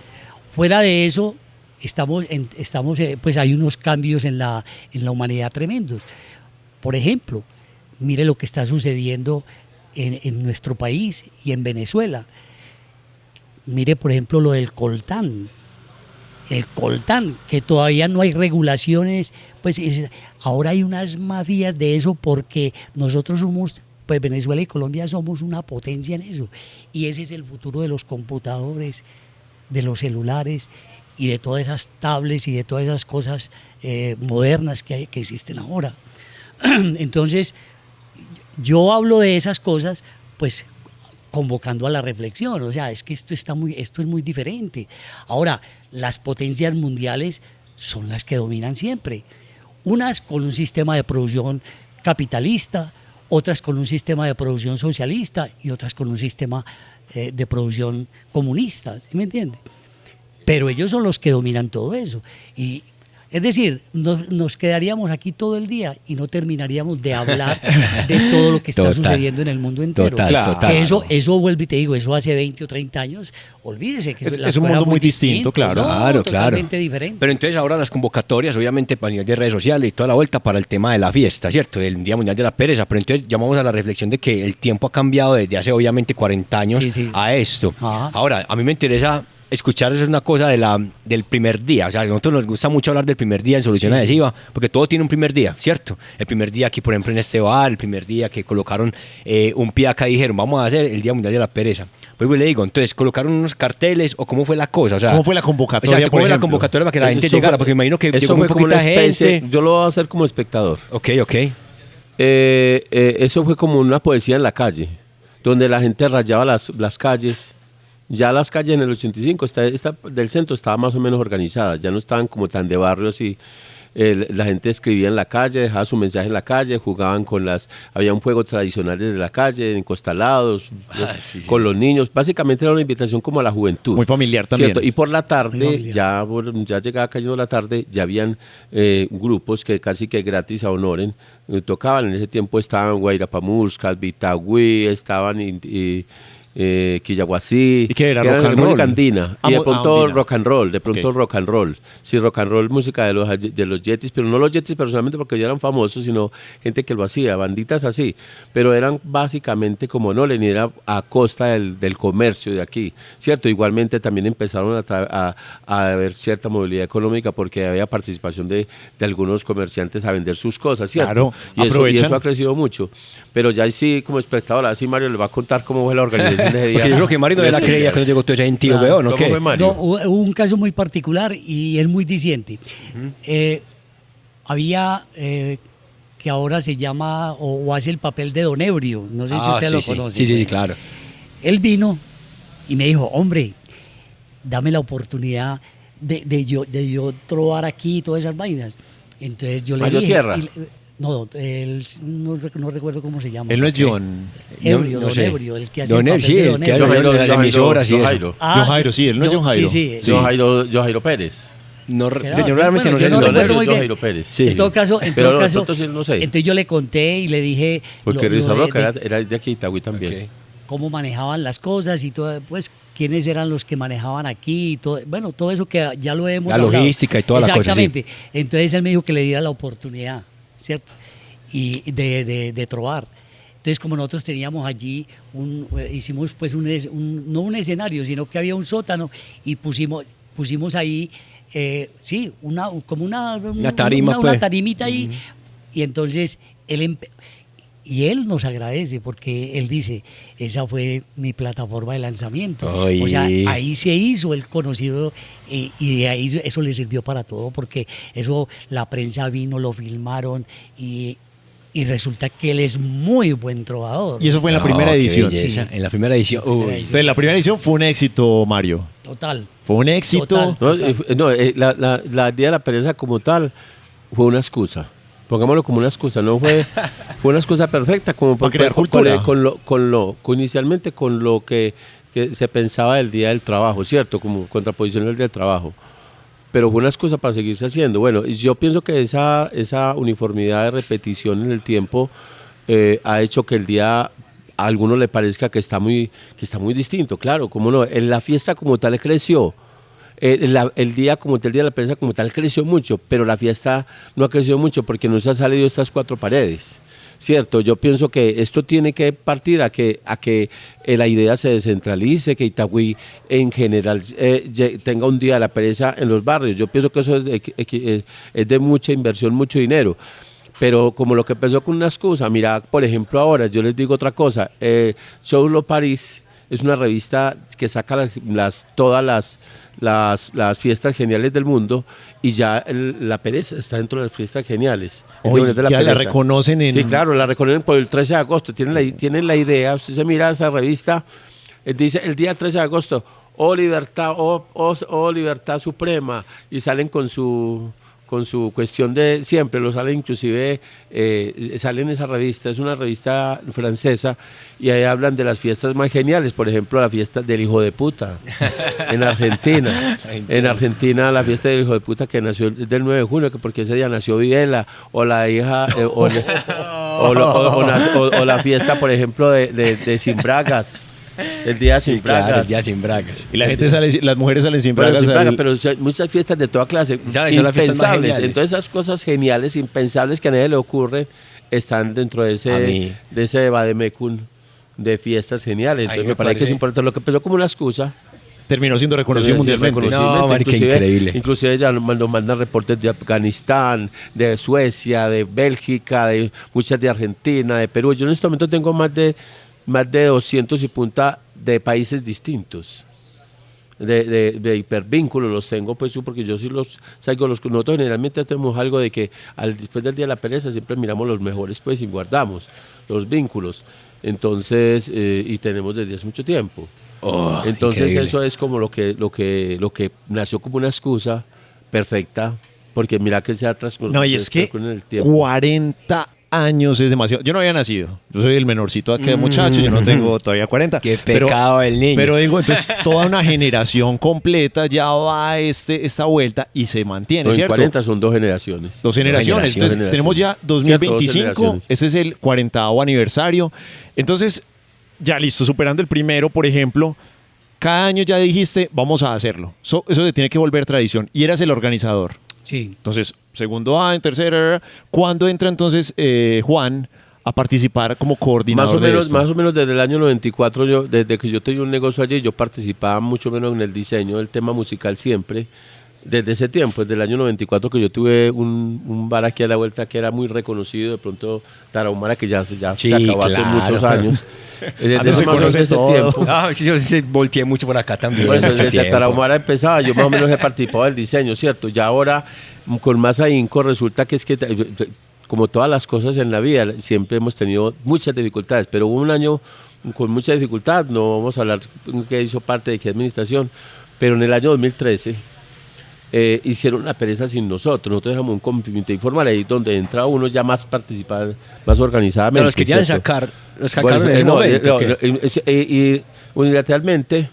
Fuera de eso, pues hay unos cambios en la humanidad tremendos. Por ejemplo, mire lo que está sucediendo en nuestro país y en Venezuela. Mire, por ejemplo, lo del coltán. el coltán, que todavía no hay regulaciones, pues ahora hay unas mafias de eso porque nosotros somos, pues Venezuela y Colombia somos una potencia en eso, y ese es el futuro de los computadores, de los celulares y de todas esas tablets y de todas esas cosas modernas que existen ahora. Entonces, yo hablo de esas cosas, pues convocando a la reflexión, o sea, es que esto es muy diferente. Ahora, las potencias mundiales son las que dominan siempre, unas con un sistema de producción capitalista, otras con un sistema de producción socialista y otras con un sistema de producción comunista, ¿sí me entiende? Pero ellos son los que dominan todo eso. Y es decir, nos quedaríamos aquí todo el día y no terminaríamos de hablar de todo lo que está sucediendo en el mundo entero. Total. Que eso vuelve y te digo, eso hace 20 o 30 años, olvídese que es un mundo muy distinto, claro. Totalmente diferente. Pero entonces ahora las convocatorias, obviamente, para nivel de redes sociales y toda la vuelta para el tema de la fiesta, ¿cierto? Del Día Mundial de la Pereza. Pero entonces llamamos a la reflexión de que el tiempo ha cambiado desde hace, obviamente, 40 años a esto. Ajá. Ahora, a mí me interesa escuchar eso, es una cosa del primer día. O sea, a nosotros nos gusta mucho hablar del primer día en Solución Adhesiva, porque todo tiene un primer día, ¿cierto? El primer día aquí, por ejemplo, en este bar, el primer día que colocaron un pie acá y dijeron, vamos a hacer el Día Mundial de la Pereza. Pues le digo, entonces, ¿colocaron unos carteles o cómo fue la cosa? O sea, ¿cómo fue la convocatoria? Exacto, ¿cómo fue la convocatoria para que la gente llegara? Porque me imagino que eso llegó fue muy como poquita una especie, gente. yo lo voy a hacer como espectador. Ok. Eso fue como una poesía en la calle, donde la gente rayaba las calles. Ya las calles en el 85 esta del centro estaba más o menos organizada, ya no estaban como tan de barrios y la gente escribía en la calle, dejaba su mensaje en la calle, jugaban había un juego tradicional desde la calle, encostalados, con los niños. Básicamente era una invitación como a la juventud. Muy familiar también. ¿Cierto? Y por la tarde, ya llegaba cayendo la tarde, ya habían grupos que casi que gratis a honoren tocaban. En ese tiempo estaban Guairapamusca, Vitagüí, estaban Quillaguasí, ¿y qué era? Rock and roll. Andina. Y de pronto andina. rock and roll, rock and roll. Sí, rock and roll, música de los Yetis, pero no los Yetis personalmente porque ya eran famosos, sino gente que lo hacía, banditas así. Pero eran básicamente como no, ni era a costa del comercio de aquí, ¿cierto? Igualmente también empezaron a haber cierta movilidad económica porque había participación de algunos comerciantes a vender sus cosas, ¿cierto? Claro, y eso ha crecido mucho. Pero ya sí, como espectador, así Mario le va a contar cómo fue la organización. Porque yo creo que Mario no la creía cuando llegó todo ese gentío, weón, ¿no? ¿Cómo fue Mario? No, hubo un caso muy particular y es muy diciente. Había que ahora se llama o hace el papel de Don Ebrio, no sé si usted lo conoce. Sí, claro. Él vino y me dijo, hombre, dame la oportunidad de yo trobar aquí todas esas vainas. Entonces yo le Mario dije... Tierra. No, él no recuerdo cómo se llama. Él no es John. Ebrio, no Don sé. Ebrio, el que hace Don el Ebrio, papel de Don que Ebrio. habla de las emisoras y eso. Jairo. John Jairo, sí, él no es John Jairo. Sí. John Jairo Pérez. No, ¿Será? yo realmente Bueno, no sé. yo no el nombre. recuerdo muy John bien. Jairo Pérez. Sí. En todo caso, Pero nosotros sí no sé. entonces yo le conté y le dije Porque lo Risa de- Roca de era de aquí, Itagüí también. Ok. cómo manejaban las cosas y todo, pues quiénes eran los que manejaban aquí, y todo, bueno, todo eso que ya lo hemos La hablado. logística y toda la cosa, sí. Exactamente. Entonces él me dijo que le diera la oportunidad, ¿cierto? Y de trobar. Entonces, como nosotros teníamos allí, hicimos pues no un escenario, sino que había un sótano y pusimos ahí, sí, como una tarima, una pues. tarimita ahí. Y entonces él nos agradece porque él dice, esa fue mi plataforma de lanzamiento. Ay. O sea, ahí se hizo el conocido y de ahí eso le sirvió para todo porque eso la prensa vino, lo filmaron y resulta que él es muy buen trovador. Y eso fue en la primera qué edición. belleza. Sí. En la primera edición. Primera Uy. edición. Entonces, la primera edición fue un éxito, Mario. Total. Fue un éxito. Total. La Día de la Pereza como tal fue una excusa. Pongámoslo como una excusa, no fue una excusa perfecta como Para crear cultura. Inicialmente con lo que se pensaba del Día del Trabajo, ¿cierto? Como contraposición al Día del Trabajo. Pero fue una excusa para seguirse haciendo. Bueno, y yo pienso que esa uniformidad de repetición en el tiempo ha hecho que el día a algunos le parezca que está muy distinto. Claro, cómo no. En la fiesta como tal creció. El día como tal, el Día de la Prensa como tal creció mucho, pero la fiesta no ha crecido mucho porque no se ha salido de estas cuatro paredes, cierto, yo pienso que esto tiene que partir a que la idea se descentralice, que Itagüí en general tenga un día de la pereza en los barrios. Yo pienso que eso es de mucha inversión, mucho dinero. Pero como lo que empezó con una excusa, mira, por ejemplo, ahora yo les digo otra cosa, Showlo Paris es una revista que saca todas las fiestas geniales del mundo y ya la pereza está dentro de las fiestas geniales. Oye, De la ya la pereza. reconocen en... Sí, claro, la reconocen por el 13 de agosto. Tienen la idea, usted se mira esa revista, dice el día 13 de agosto, libertad, libertad suprema, y salen con su cuestión de siempre, lo sale inclusive, sale en esa revista, es una revista francesa, y ahí hablan de las fiestas más geniales, por ejemplo, la fiesta del hijo de puta, en Argentina. En Argentina, la fiesta del hijo de puta que nació del 9 de junio, que porque ese día nació Videla, o la hija, o la fiesta, por ejemplo, de Sin Bragas. El día sin bragas. Claro, el día sin bragas. Y la gente las mujeres salen sin bragas. Pero muchas fiestas de toda clase, ¿Sabes? Son las fiestas más impensables. geniales. Entonces esas cosas geniales, impensables que a nadie le ocurre, están dentro de ese vademecum de fiestas geniales. Entonces me parece que es importante. Lo que empezó como una excusa terminó siendo reconocido mundialmente. No, marica, increíble. Inclusive ya nos mandan reportes de Afganistán, de Suecia, de Bélgica, de muchas de Argentina, de Perú. Yo en este momento tengo más de 200 y punta de países distintos. De hipervínculos los tengo, pues porque yo sí los salgo. Nosotros generalmente tenemos algo de que después del día de la pereza siempre miramos los mejores, pues, y guardamos los vínculos. Entonces, y tenemos desde hace mucho tiempo. Entonces increíble. eso es como lo que nació como una excusa perfecta, porque mira que se ha transcurrido. No, y es que 40 años es demasiado. Yo no había nacido. Yo soy el menorcito de aquel muchacho. Yo no tengo todavía 40. Qué pecado el niño. Pero digo, entonces toda una generación completa ya va a esta vuelta y se mantiene, No, en ¿cierto? 40 son 2 generaciones. Dos generaciones. Entonces generaciones. tenemos ya Cierto, 2025. 2 generaciones. Este es el 40º aniversario. Entonces, ya listo, superando el primero, por ejemplo, cada año ya dijiste, vamos a hacerlo. Eso se tiene que volver tradición. Y eras el organizador. Sí. Entonces, segundo año, tercero, ¿cuándo entra entonces Juan a participar como coordinador de esto? Más o menos desde el año 94, desde que yo tenía un negocio allí, yo participaba mucho menos en el diseño del tema musical siempre. Desde ese tiempo, desde el año 94, que yo tuve un bar aquí a la vuelta que era muy reconocido, de pronto Tarahumara, que ya se acabó hace muchos años. Desde se conoce ese todo. tiempo. Ah, sí, yo sí volteé mucho por acá también. Por eso, mucho desde tiempo. Tarahumara empezaba, yo más o menos he participado del diseño, ¿cierto? Ya ahora, con más ahínco, resulta que es que, como todas las cosas en la vida, siempre hemos tenido muchas dificultades, pero hubo un año con mucha dificultad, no vamos a hablar que hizo parte de qué administración, pero en el año 2013 hicieron la pereza sin nosotros éramos un comité informal, ahí donde entra uno ya más participado, más organizadamente. Pero los querían ¿cierto? sacar, los sacaron Bueno, en ese momento. ¿Qué? y unilateralmente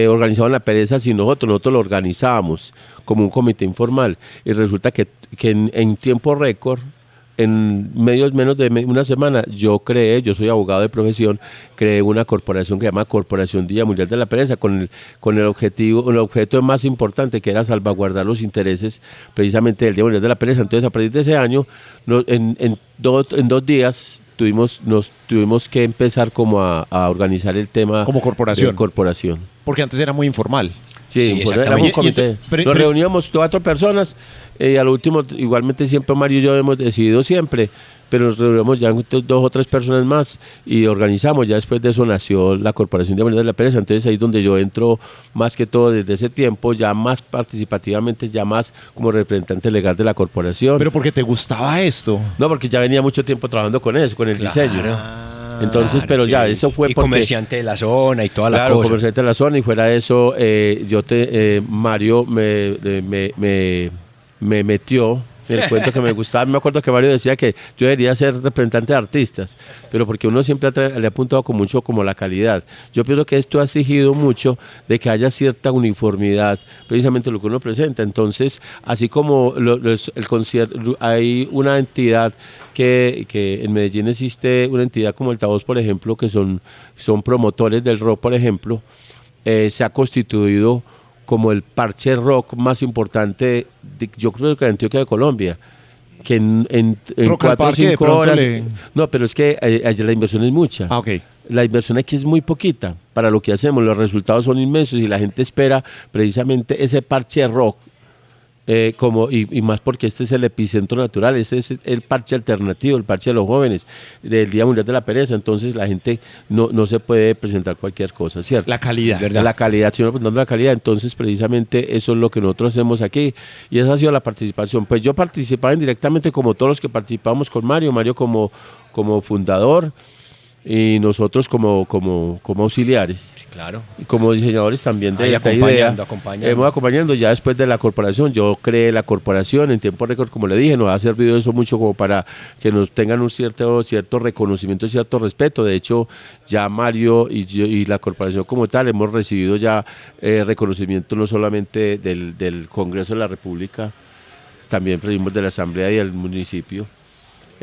organizaban la pereza sin nosotros lo organizábamos como un comité informal y resulta que en tiempo récord, en menos de una semana, yo soy abogado de profesión, creé una corporación que se llama Corporación Día Mundial de la Pereza con el objeto más importante, que era salvaguardar los intereses precisamente del Día Mundial de la Pereza. Entonces, a partir de ese año, en 2 días tuvimos que empezar como a organizar el tema Como corporación. de corporación. Porque antes era muy informal. Sí, Sí, pues, exactamente. éramos un Y comité. pero- Nos pero- reuníamos 4 personas y al último, igualmente siempre Mario y yo hemos decidido siempre, pero nos reunimos ya 2 o 3 personas más y organizamos. Ya después de eso nació la Corporación de Mundial de la Pereza. Entonces ahí es donde yo entro más que todo desde ese tiempo, ya más participativamente, ya más como representante legal de la corporación. Pero porque te gustaba esto. No, porque ya venía mucho tiempo trabajando con eso, con el diseño. Entonces, Claro, pero ya, sí. eso fue y porque... comerciante de la zona y toda la Claro, cosa. comerciante de la zona, y fuera de eso, Mario me metió en el cuento que me gustaba. Me acuerdo que Mario decía que yo debería ser representante de artistas, pero porque uno siempre le ha apuntado con mucho como la calidad. Yo pienso que esto ha exigido mucho de que haya cierta uniformidad, precisamente lo que uno presenta. Entonces, así como el concierto, hay una entidad que en Medellín existe una entidad como Altavoz, por ejemplo, que son promotores del rock, por ejemplo, se ha constituido como el parche rock más importante, yo creo que de Antioquia de Colombia. que en Rock al 4 o Parque de 5 pronto horas. le- No, pero es que allá la inversión es mucha. Ah, ok. La inversión aquí es muy poquita para lo que hacemos. Los resultados son inmensos y la gente espera precisamente ese parche de rock. Y más porque este es el epicentro natural, este es el parche alternativo, el parche de los jóvenes del Día Mundial de la Pereza. Entonces la gente no se puede presentar cualquier cosa, ¿cierto? La calidad. ¿Verdad? La calidad, si uno preguntando la calidad, entonces precisamente eso es lo que nosotros hacemos aquí y esa ha sido la participación. Pues yo participaba indirectamente como todos los que participamos con Mario como fundador y nosotros como auxiliares. Sí, claro. Y como diseñadores también de Ahí esta acompañando, idea. acompañando. Hemos acompañando ya después de la corporación. Yo creé la corporación en tiempo récord, como le dije, nos ha servido eso mucho como para que nos tengan un cierto reconocimiento y cierto respeto. De hecho, ya Mario y yo, y la corporación como tal hemos recibido ya reconocimiento no solamente del Congreso de la República, también recibimos de la Asamblea y del municipio.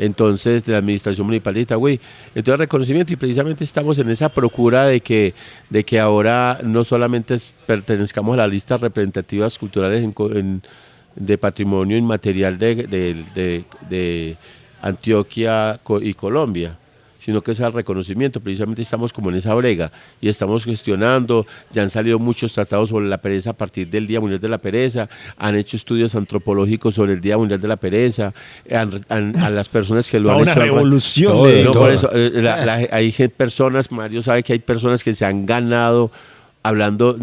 Entonces, de la administración municipal de Itagüí. Entonces, reconocimiento, y precisamente estamos en esa procura de que ahora no solamente pertenezcamos a las listas representativas culturales de patrimonio inmaterial de Antioquia y Colombia, sino que es el reconocimiento. Precisamente estamos como en esa brega y estamos gestionando. Ya han salido muchos tratados sobre la pereza a partir del Día Mundial de la Pereza, han hecho estudios antropológicos sobre el Día Mundial de la Pereza, a las personas que lo han Toda hecho. una revolución todo, de No, todo. por eso, hay personas, Mario sabe que hay personas que se han ganado hablando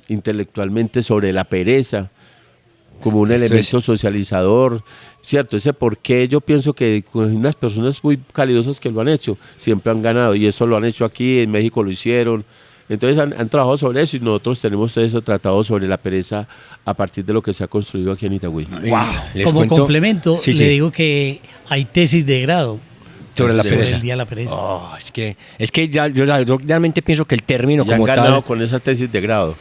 intelectualmente sobre la pereza como un Esto elemento socializador, ¿cierto? Ese por qué yo pienso que con unas personas muy calidosas que lo han hecho, siempre han ganado, y eso lo han hecho aquí, en México lo hicieron. Entonces han trabajado sobre eso y nosotros tenemos todo eso tratado sobre la pereza a partir de lo que se ha construido aquí en Itagüí. Les Como cuento- complemento, Sí, le sí. digo que hay tesis de grado Sobre la sobre pereza. el Día de la Pereza. Oh, es que yo realmente pienso que el término Y han como ganado tal... con esa tesis de grado.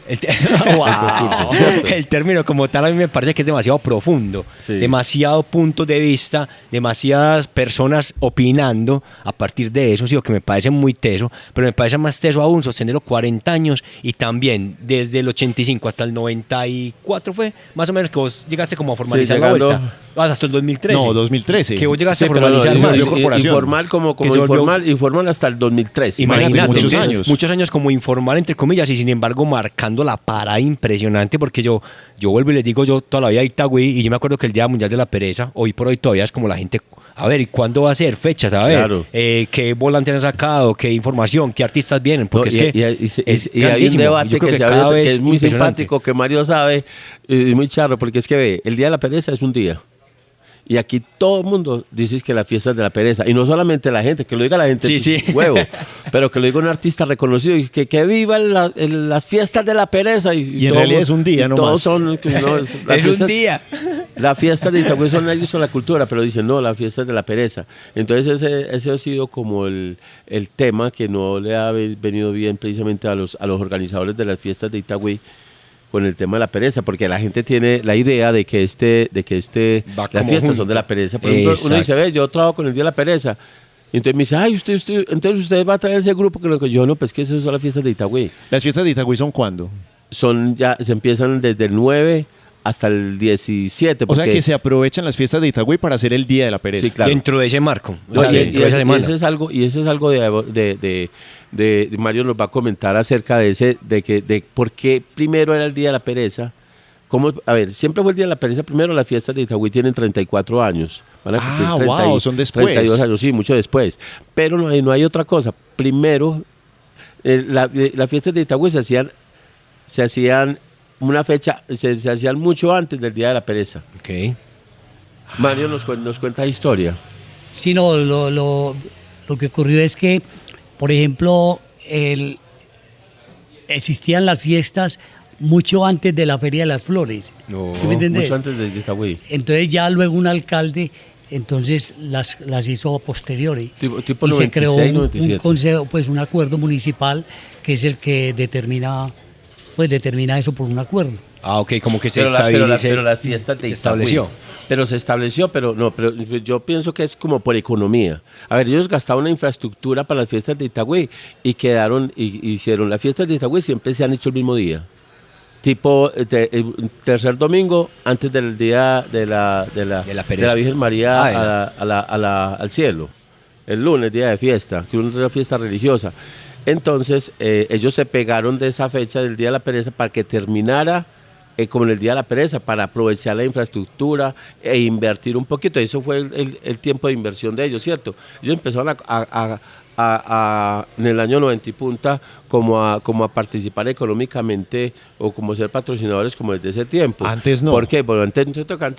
Wow. concurso, ¿cierto? El término como tal a mí me parece que es demasiado profundo, Sí. demasiado puntos de vista, demasiadas personas opinando a partir de eso, sí, o que me parece muy teso, pero me parece más teso aún sostenerlo 40 años y también desde el 85 hasta el 94 fue más o menos que vos llegaste como a formalizar la llegando- vuelta. Hasta el 2013. No, 2013. Que vos llegaste Sí, a pero no, formalizar se más. volvió corporación. Informal como Que se volvió- informal hasta el 2003. Imagínate, Imagínate, muchos años. como informal, entre comillas, y sin embargo marcando la parada impresionante, porque yo vuelvo y les digo, yo toda la vida Itagüí, y yo me acuerdo que el Día Mundial de la Pereza, hoy por hoy todavía es como la gente, a ver, ¿y cuándo va a ser? Fechas, a ver, Claro. qué volante han sacado, qué información, qué artistas vienen, porque No, es que es y hay un grandísimo. debate Yo creo que se cada abre, vez que es muy impresionante. simpático, que Mario sabe, es muy charro, porque es que ve, el Día de la Pereza es un día. Y aquí todo el mundo dice que la fiesta es de la pereza. Y no solamente la gente, que lo diga la gente, Sí, pues, sí. huevo, pero que lo diga un artista reconocido y que viva las fiestas de la pereza. Y en todo- realidad es un día y nomás. Todos son... no, las Es un fiestas- día. La fiesta de Itagüí son ellos, son la cultura, pero dicen, no, la fiesta es de la pereza. Entonces ese ha sido como el tema que no le ha venido bien precisamente a los organizadores de las fiestas de Itagüí con el tema de la pereza, porque la gente tiene la idea de que Va las como fiestas junto. son de la pereza. Por ejemplo, uno dice, Exacto. ve, yo trabajo con el Día de la Pereza. Y entonces me dice, ay, entonces usted va a traer ese grupo. Que yo no, pues que esas son las fiestas de Itagüí. ¿Las fiestas de Itagüí son cuándo? Se empiezan desde el 9 hasta el 17. O sea porque- que se aprovechan las fiestas de Itagüí para hacer el Día de la Pereza. Sí, claro. Dentro de ese marco. o No, sea, y dentro de esa semana. eso es algo de Mario nos va a comentar acerca de por qué primero era el Día de la Pereza. A ver, siempre fue el Día de la Pereza primero. Las fiestas de Itagüí tienen 34 años. Van a cumplir Ah, wow, son después. 32 años, sí, mucho después. Pero no hay otra cosa. Primero, las fiestas de Itagüí se hacían una fecha, se hacían mucho antes del Día de la Pereza. Ok. Mario nos cuenta la historia. Sí, no, lo que ocurrió es que, por ejemplo, existían las fiestas mucho antes de la Feria de las Flores. No, ¿Sí me entiendes? Mucho antes de Itagüí. Entonces ya luego un alcalde entonces las hizo a posteriori. Tipo y 96, se creó un 97. consejo, pues un acuerdo municipal que es el que determina eso por un acuerdo. Ah, ok, como que se Pero estabilice- las fiestas de se Itagüí. estableció. Pero se estableció, pero yo pienso que es como por economía. A ver, ellos gastaron una infraestructura para las fiestas de Itagüí y hicieron las fiestas de Itagüí, siempre se han hecho el mismo día. tipo tercer domingo antes del día de la pereza. Virgen María Ah, al cielo. El lunes, día de fiesta, que es una fiesta religiosa. Entonces, ellos se pegaron de esa fecha del Día de la Pereza para que terminara como en el Día de la Pereza, para aprovechar la infraestructura e invertir un poquito. Eso fue el tiempo de inversión de ellos, ¿cierto? Ellos empezaron en el año 90 y punta como a participar económicamente o como ser patrocinadores como desde ese tiempo. Antes no. ¿Por qué? Bueno, antes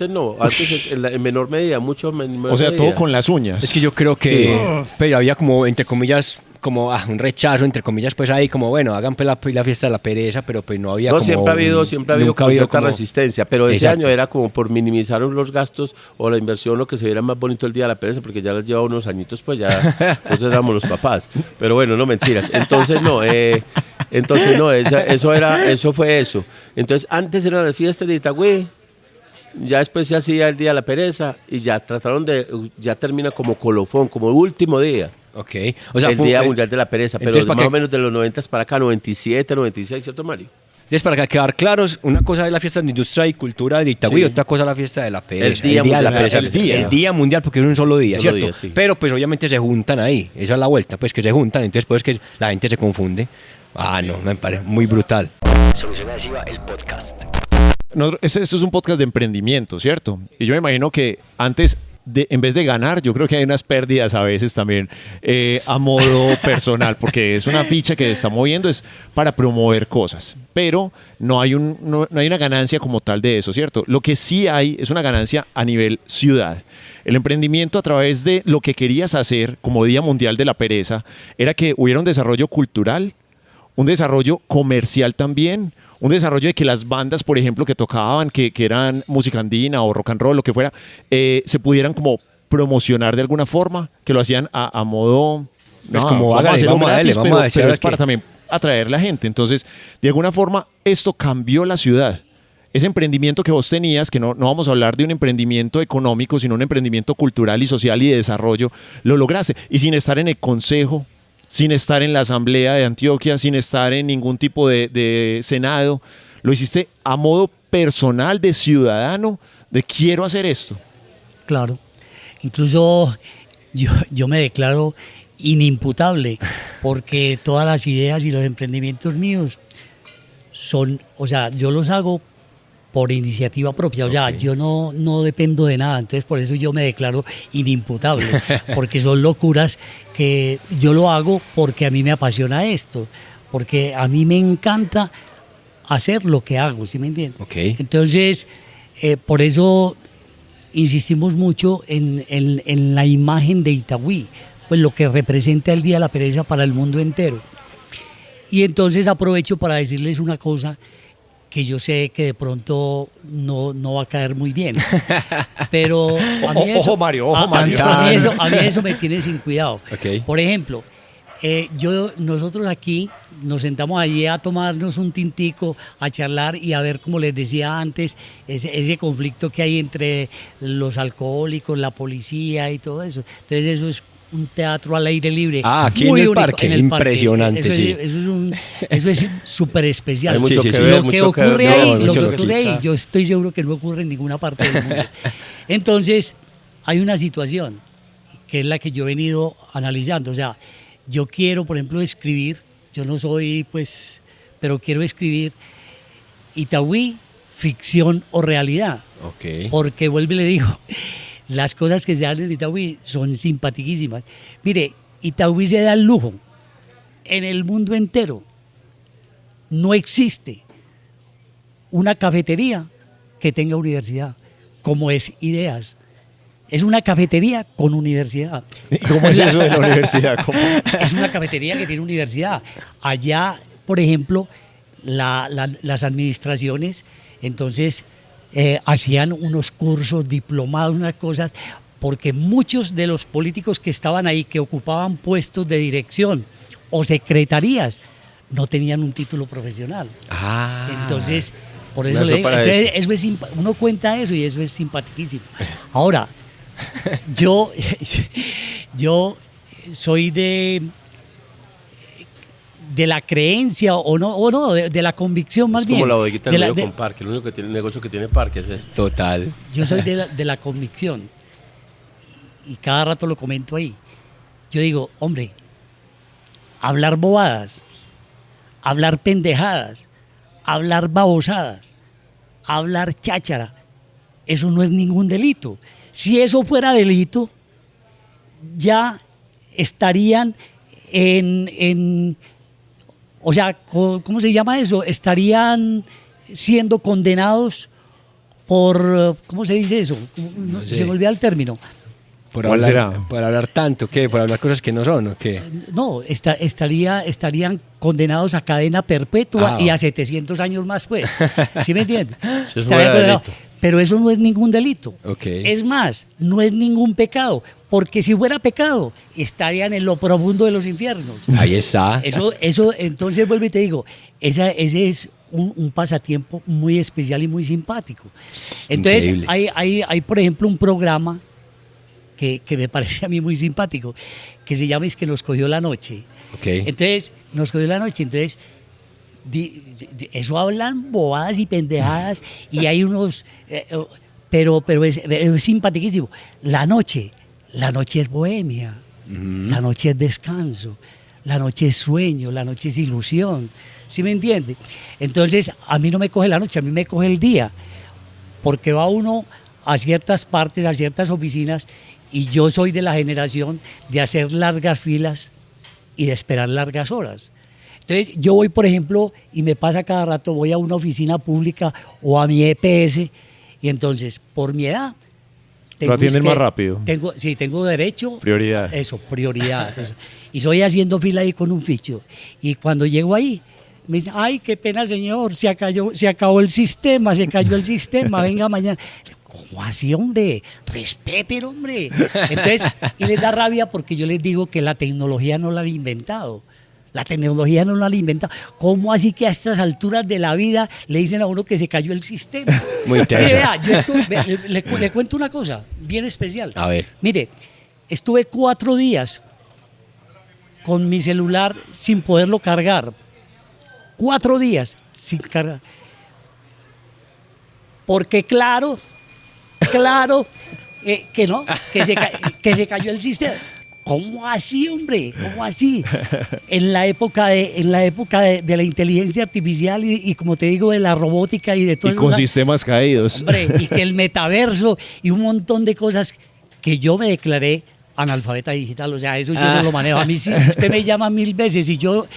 no. Antes en menor medida, mucho menor O sea, medida. todo con las uñas. Es que yo creo que pero había como, entre comillas, como un rechazo, entre comillas, pues ahí como, bueno, hagan pues la fiesta de la pereza, pero pues no había No, como... siempre ha habido nunca como cierta como- resistencia, pero ese Exacto. año era como por minimizar los gastos o la inversión, o que se viera más bonito el Día de la Pereza, porque ya les lleva unos añitos, pues ya nosotros éramos los papás. Pero bueno, no mentiras. Entonces eso fue eso. Entonces antes eran las fiestas de Itagüí, ya después se hacía el Día de la Pereza y ya ya termina como colofón, como el último día. Ok, o sea, el Día Mundial de la Pereza, pero entonces, ¿para más qué? o menos de los 90 para acá, 97, 96, ¿cierto, Mario? Entonces, para quedar claros, una cosa es la fiesta de industria y cultura de Itagüí, Sí. otra cosa es la fiesta de la pereza. El Día de la Mundial. pereza. El día. Mundial, porque es un solo día, Solo ¿cierto? día, sí. Pero pues obviamente se juntan ahí, esa es la vuelta, pues que se juntan, entonces pues que la gente se confunde. No, me parece muy brutal. Solución Adhesiva, el podcast. Esto es un podcast de emprendimiento, ¿cierto? Y yo me imagino que antes, en vez de ganar, yo creo que hay unas pérdidas a veces también a modo personal, porque es una ficha que se está moviendo, es para promover cosas, pero no hay una ganancia como tal de eso, ¿cierto? Lo que sí hay es una ganancia a nivel ciudad. El emprendimiento, a través de lo que querías hacer como Día Mundial de la Pereza, era que hubiera un desarrollo cultural, un desarrollo comercial también, un desarrollo de que las bandas, por ejemplo, que tocaban, que eran música andina o rock and roll, lo que fuera, se pudieran como promocionar de alguna forma, que lo hacían a modo... Pues como hágale, hacerlo vamos a darle, gratis, vamos a decir pero ahora es para que- también atraer la gente. Entonces, de alguna forma, esto cambió la ciudad. Ese emprendimiento que vos tenías, que no vamos a hablar de un emprendimiento económico, sino un emprendimiento cultural y social y de desarrollo, lo lograste. Y sin estar en el consejo, sin estar en la Asamblea de Antioquia, sin estar en ningún tipo de Senado, lo hiciste a modo personal, de ciudadano, de quiero hacer esto. Claro. Incluso yo me declaro inimputable porque todas las ideas y los emprendimientos míos son, o sea, yo los hago por iniciativa propia, o sea, yo no dependo de nada, entonces por eso yo me declaro inimputable, porque son locuras que yo lo hago porque a mí me apasiona esto, porque a mí me encanta hacer lo que hago, ¿sí me entiendes? Ok. Entonces, por eso insistimos mucho en la imagen de Itagüí, pues lo que representa el Día de la Pereza para el mundo entero. Y entonces aprovecho para decirles una cosa que yo sé que de pronto no va a caer muy bien. Pero a mí Ojo, Mario, ojo, Mario. a mí eso me tiene sin cuidado. Ok. Por ejemplo, nosotros aquí nos sentamos allí a tomarnos un tintico, a charlar y a ver, como les decía antes, ese conflicto que hay entre los alcohólicos, la policía y todo eso. Entonces eso es un teatro al aire libre. Aquí muy en el único, parque, impresionante, sí. Eso es súper especial. Hay mucho Sí, sí, que sí. ver, Lo que mucho que ver. ocurre No, ahí, mucho lo que que ocurre ahí, escuchar. yo estoy seguro que no ocurre en ninguna parte del mundo. Entonces, hay una situación que es la que yo he venido analizando. O sea, yo quiero, por ejemplo, escribir, yo no soy, pues, pero quiero escribir Itagüí, ficción o realidad. Ok. Porque, vuelvo y le digo, las cosas que se dan en Itagüí son simpaticísimas. Mire, Itagüí se da el lujo en el mundo entero. No existe una cafetería que tenga universidad, como es Ideas. Es una cafetería con universidad. ¿Y cómo es eso de la universidad? ¿Cómo? Es una cafetería que tiene universidad. Allá, por ejemplo, las administraciones, entonces, hacían unos cursos, diplomados, unas cosas, porque muchos de los políticos que estaban ahí, que ocupaban puestos de dirección o secretarías, no tenían un título profesional. Entonces, por eso Eso le digo, para entonces, eso es uno cuenta eso y eso es simpaticísimo. Ahora, yo soy de la creencia o no, de la convicción más Es bien. como la bodeguita De del la- medio de- con parque. El único que tiene negocio que tiene parque es este. Total. Yo soy de la convicción y cada rato lo comento ahí. Yo digo, hombre, hablar bobadas, hablar pendejadas, hablar babosadas, hablar cháchara, eso no es ningún delito. Si eso fuera delito, ya estarían o sea, ¿cómo se llama eso? Estarían siendo condenados por, ¿cómo se dice eso? No sé. Se me olvida el término. Por ¿Cuál hablar, será? por hablar tanto, ¿qué? ¿Por hablar cosas que no son o qué? No, estarían condenados a cadena perpetua Ah. y a 700 años más, pues. ¿Sí me entiendes? Si eso Estarían fuera condenados. delito. Pero eso no es ningún delito. Ok. Es más, no es ningún pecado, porque si fuera pecado, estarían en lo profundo de los infiernos. Ahí está. Eso, entonces vuelvo y te digo, ese es un pasatiempo muy especial y muy simpático. Entonces, Increíble. hay, por ejemplo, un programa que me parece a mí muy simpático, que se llama Es que nos cogió la noche. Ok. Entonces, nos cogió la noche, entonces, eso hablan bobadas y pendejadas, y hay unos, pero es simpaticísimo. La noche es bohemia, la noche es descanso, la noche es sueño, la noche es ilusión, ¿sí me entiende? Entonces, a mí no me coge la noche, a mí me coge el día, porque va uno a ciertas partes, a ciertas oficinas, y yo soy de la generación de hacer largas filas y de esperar largas horas. Entonces, yo voy, por ejemplo, y me pasa cada rato, voy a una oficina pública o a mi EPS, y entonces, por mi edad... Lo atienden más rápido. Tengo derecho... Prioridad. Eso, prioridad. Eso. Y estoy haciendo fila ahí con un ficho. Y cuando llego ahí, me dicen, ay, qué pena, señor, se acabó el sistema, se cayó el sistema, venga mañana. ¿Cómo así, hombre? Respeten, hombre. Entonces, y les da rabia porque yo les digo que la tecnología no la han inventado. La tecnología no la han inventado. ¿Cómo así que a estas alturas de la vida le dicen a uno que se cayó el sistema? Muy intenso. Vea, yo le cuento una cosa bien especial. A ver. Mire, estuve 4 días con mi celular sin poderlo cargar. 4 días sin cargar. Porque claro, que no, que se cayó el sistema. ¿Cómo así, hombre? ¿Cómo así? En la época de la inteligencia artificial y como te digo, de la robótica y de todo Y con sistemas caídos. Hombre, y que el metaverso y un montón de cosas que yo me declaré analfabeta digital, o sea, eso yo no lo manejo. A mí si usted me llama 1000 veces y yo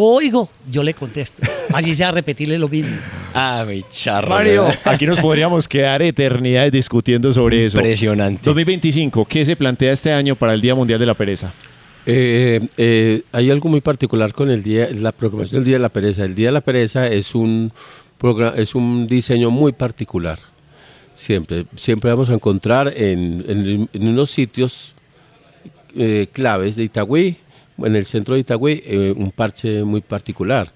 oigo, yo le contesto. Así sea repetirle lo mismo. Ah, mi charro. Mario, aquí nos podríamos quedar eternidades discutiendo sobre eso. Impresionante. 2025, ¿qué se plantea este año para el Día Mundial de la Pereza? Hay algo muy particular con la programación del Día de la Pereza. El Día de la Pereza es un diseño muy particular. Siempre vamos a encontrar en unos sitios claves de Itagüí, en el centro de Itagüí, un parche muy particular.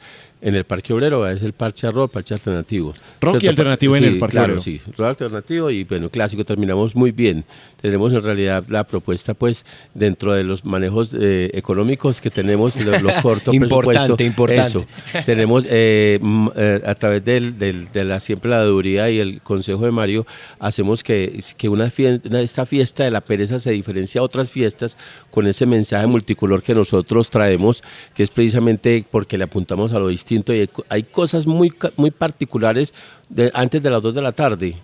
En el Parque Obrero es el parche rock, parche alternativo. Rock y alternativo en el Parque Claro, Obrero. sí, rock alternativo y bueno, clásico, terminamos muy bien. Tenemos en realidad la propuesta, pues, dentro de los manejos económicos que tenemos, lo corto presupuesto. Importante. Eso. Tenemos, a través de la siempre la deudría y el consejo de Mario, hacemos que esta fiesta de la pereza se diferencia a otras fiestas con ese mensaje multicolor que nosotros traemos, que es precisamente porque le apuntamos a lo distinto y hay cosas muy particulares antes de las 2 de la tarde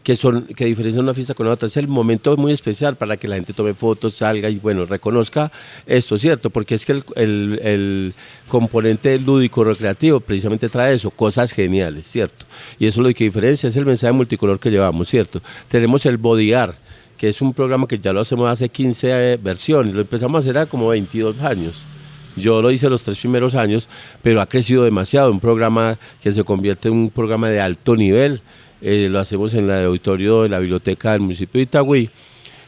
que diferencian una fiesta con otra. Es el momento muy especial para que la gente tome fotos, salga y bueno, reconozca esto, ¿cierto? Porque es que el componente lúdico recreativo precisamente trae eso, cosas geniales, ¿cierto? Y eso es lo que diferencia, es el mensaje multicolor que llevamos, ¿cierto? Tenemos el Body Art, que es un programa que ya lo hacemos hace 15 versiones, lo empezamos a hacer hace como 22 años. Yo lo hice los 3 primeros años, pero ha crecido demasiado, un programa que se convierte en un programa de alto nivel. Lo hacemos en el auditorio de la biblioteca del municipio de Itagüí.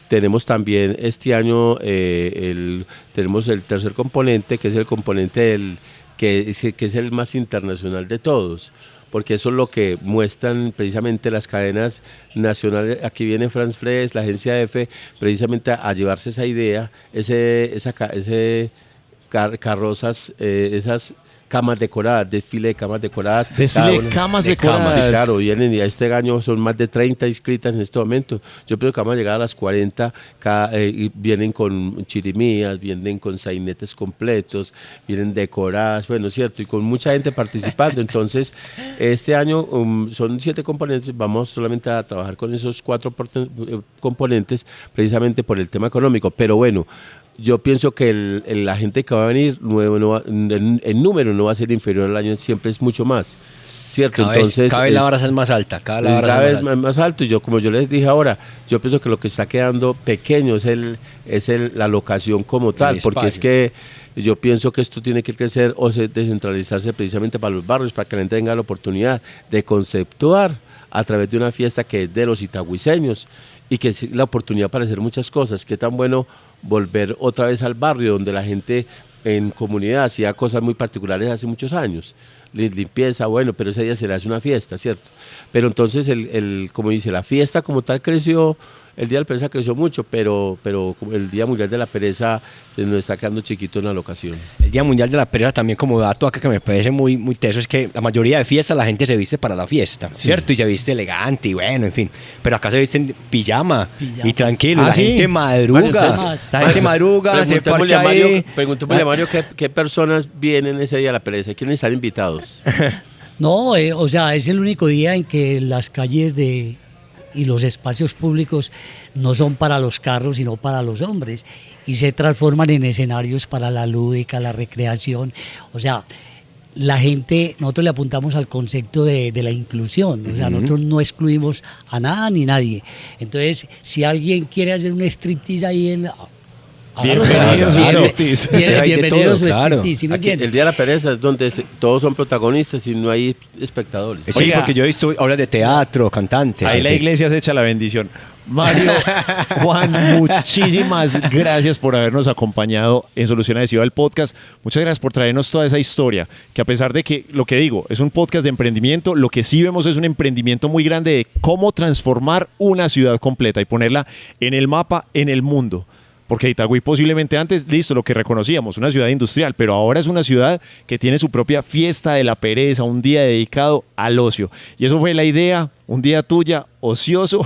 Tenemos también este año, tenemos el tercer componente, que es el componente que es el más internacional de todos, porque eso es lo que muestran precisamente las cadenas nacionales. Aquí viene France Press, la agencia EFE, precisamente a llevarse esa idea, ese carrozas, esas camas decoradas, desfile de camas decoradas. Desfile Cada de una- camas de decoradas. claro, vienen y este año son más de 30 inscritas en este momento. Yo pienso que vamos a llegar a las 40, y vienen con chirimías, vienen con sainetes completos, vienen decoradas, bueno, cierto, y con mucha gente participando. Entonces, este año son 7 componentes, vamos solamente a trabajar con esos 4 componentes, precisamente por el tema económico, pero bueno, yo pienso que la gente que va a venir nuevo el número no va a ser inferior al año, siempre es mucho más, ¿cierto? Cada vez la vara es más alta. Cada vez más alto. Y yo, como yo les dije ahora, yo pienso que lo que está quedando pequeño es la locación como tal, porque es que yo pienso que esto tiene que crecer o descentralizarse precisamente para los barrios, para que la gente tenga la oportunidad de conceptuar a través de una fiesta que es de los itagüiseños y que es la oportunidad para hacer muchas cosas. Qué tan bueno volver otra vez al barrio donde la gente en comunidad hacía cosas muy particulares hace muchos años. Limpieza, bueno, pero ese día se le hace una fiesta, ¿cierto? Pero entonces, como dice, la fiesta como tal creció, el Día de la Pereza creció mucho, pero como el Día Mundial de la Pereza se nos está quedando chiquito en la locación. El Día Mundial de la Pereza también como dato acá que me parece muy, muy teso es que la mayoría de fiestas la gente se viste para la fiesta, ¿cierto? Y se viste elegante y bueno, en fin. Pero acá se viste en pijama. Y tranquilo, la gente madruga. Bueno, entonces, la gente madruga, se parcha ahí. Preguntémosle a Mario qué personas vienen ese Día de la Pereza, ¿quiénes están invitados? No, o sea, es el único día en que las calles y los espacios públicos no son para los carros, sino para los hombres, y se transforman en escenarios para la lúdica, la recreación. O sea, la gente, nosotros le apuntamos al concepto de la inclusión, o sea, nosotros no excluimos a nada ni nadie. Entonces, si alguien quiere hacer un striptease ahí Bienvenidos a striptease. Bienvenidos a su claro. striptease, ¿sí me Aquí, entiende? el Día de la Pereza es donde todos son protagonistas y no hay espectadores. Sí, Oiga. porque yo he visto obras de teatro, cantantes. Ahí en la fin. iglesia se echa la bendición. Mario, Juan, muchísimas gracias por habernos acompañado en Solución Adhesiva del podcast. Muchas gracias por traernos toda esa historia, que a pesar de que, lo que digo, es un podcast de emprendimiento, lo que sí vemos es un emprendimiento muy grande de cómo transformar una ciudad completa y ponerla en el mapa, en el mundo. Porque Itagüí posiblemente antes, listo, lo que reconocíamos, una ciudad industrial, pero ahora es una ciudad que tiene su propia fiesta de la pereza, un día dedicado al ocio. Y eso fue la idea, un día tuya, ocioso,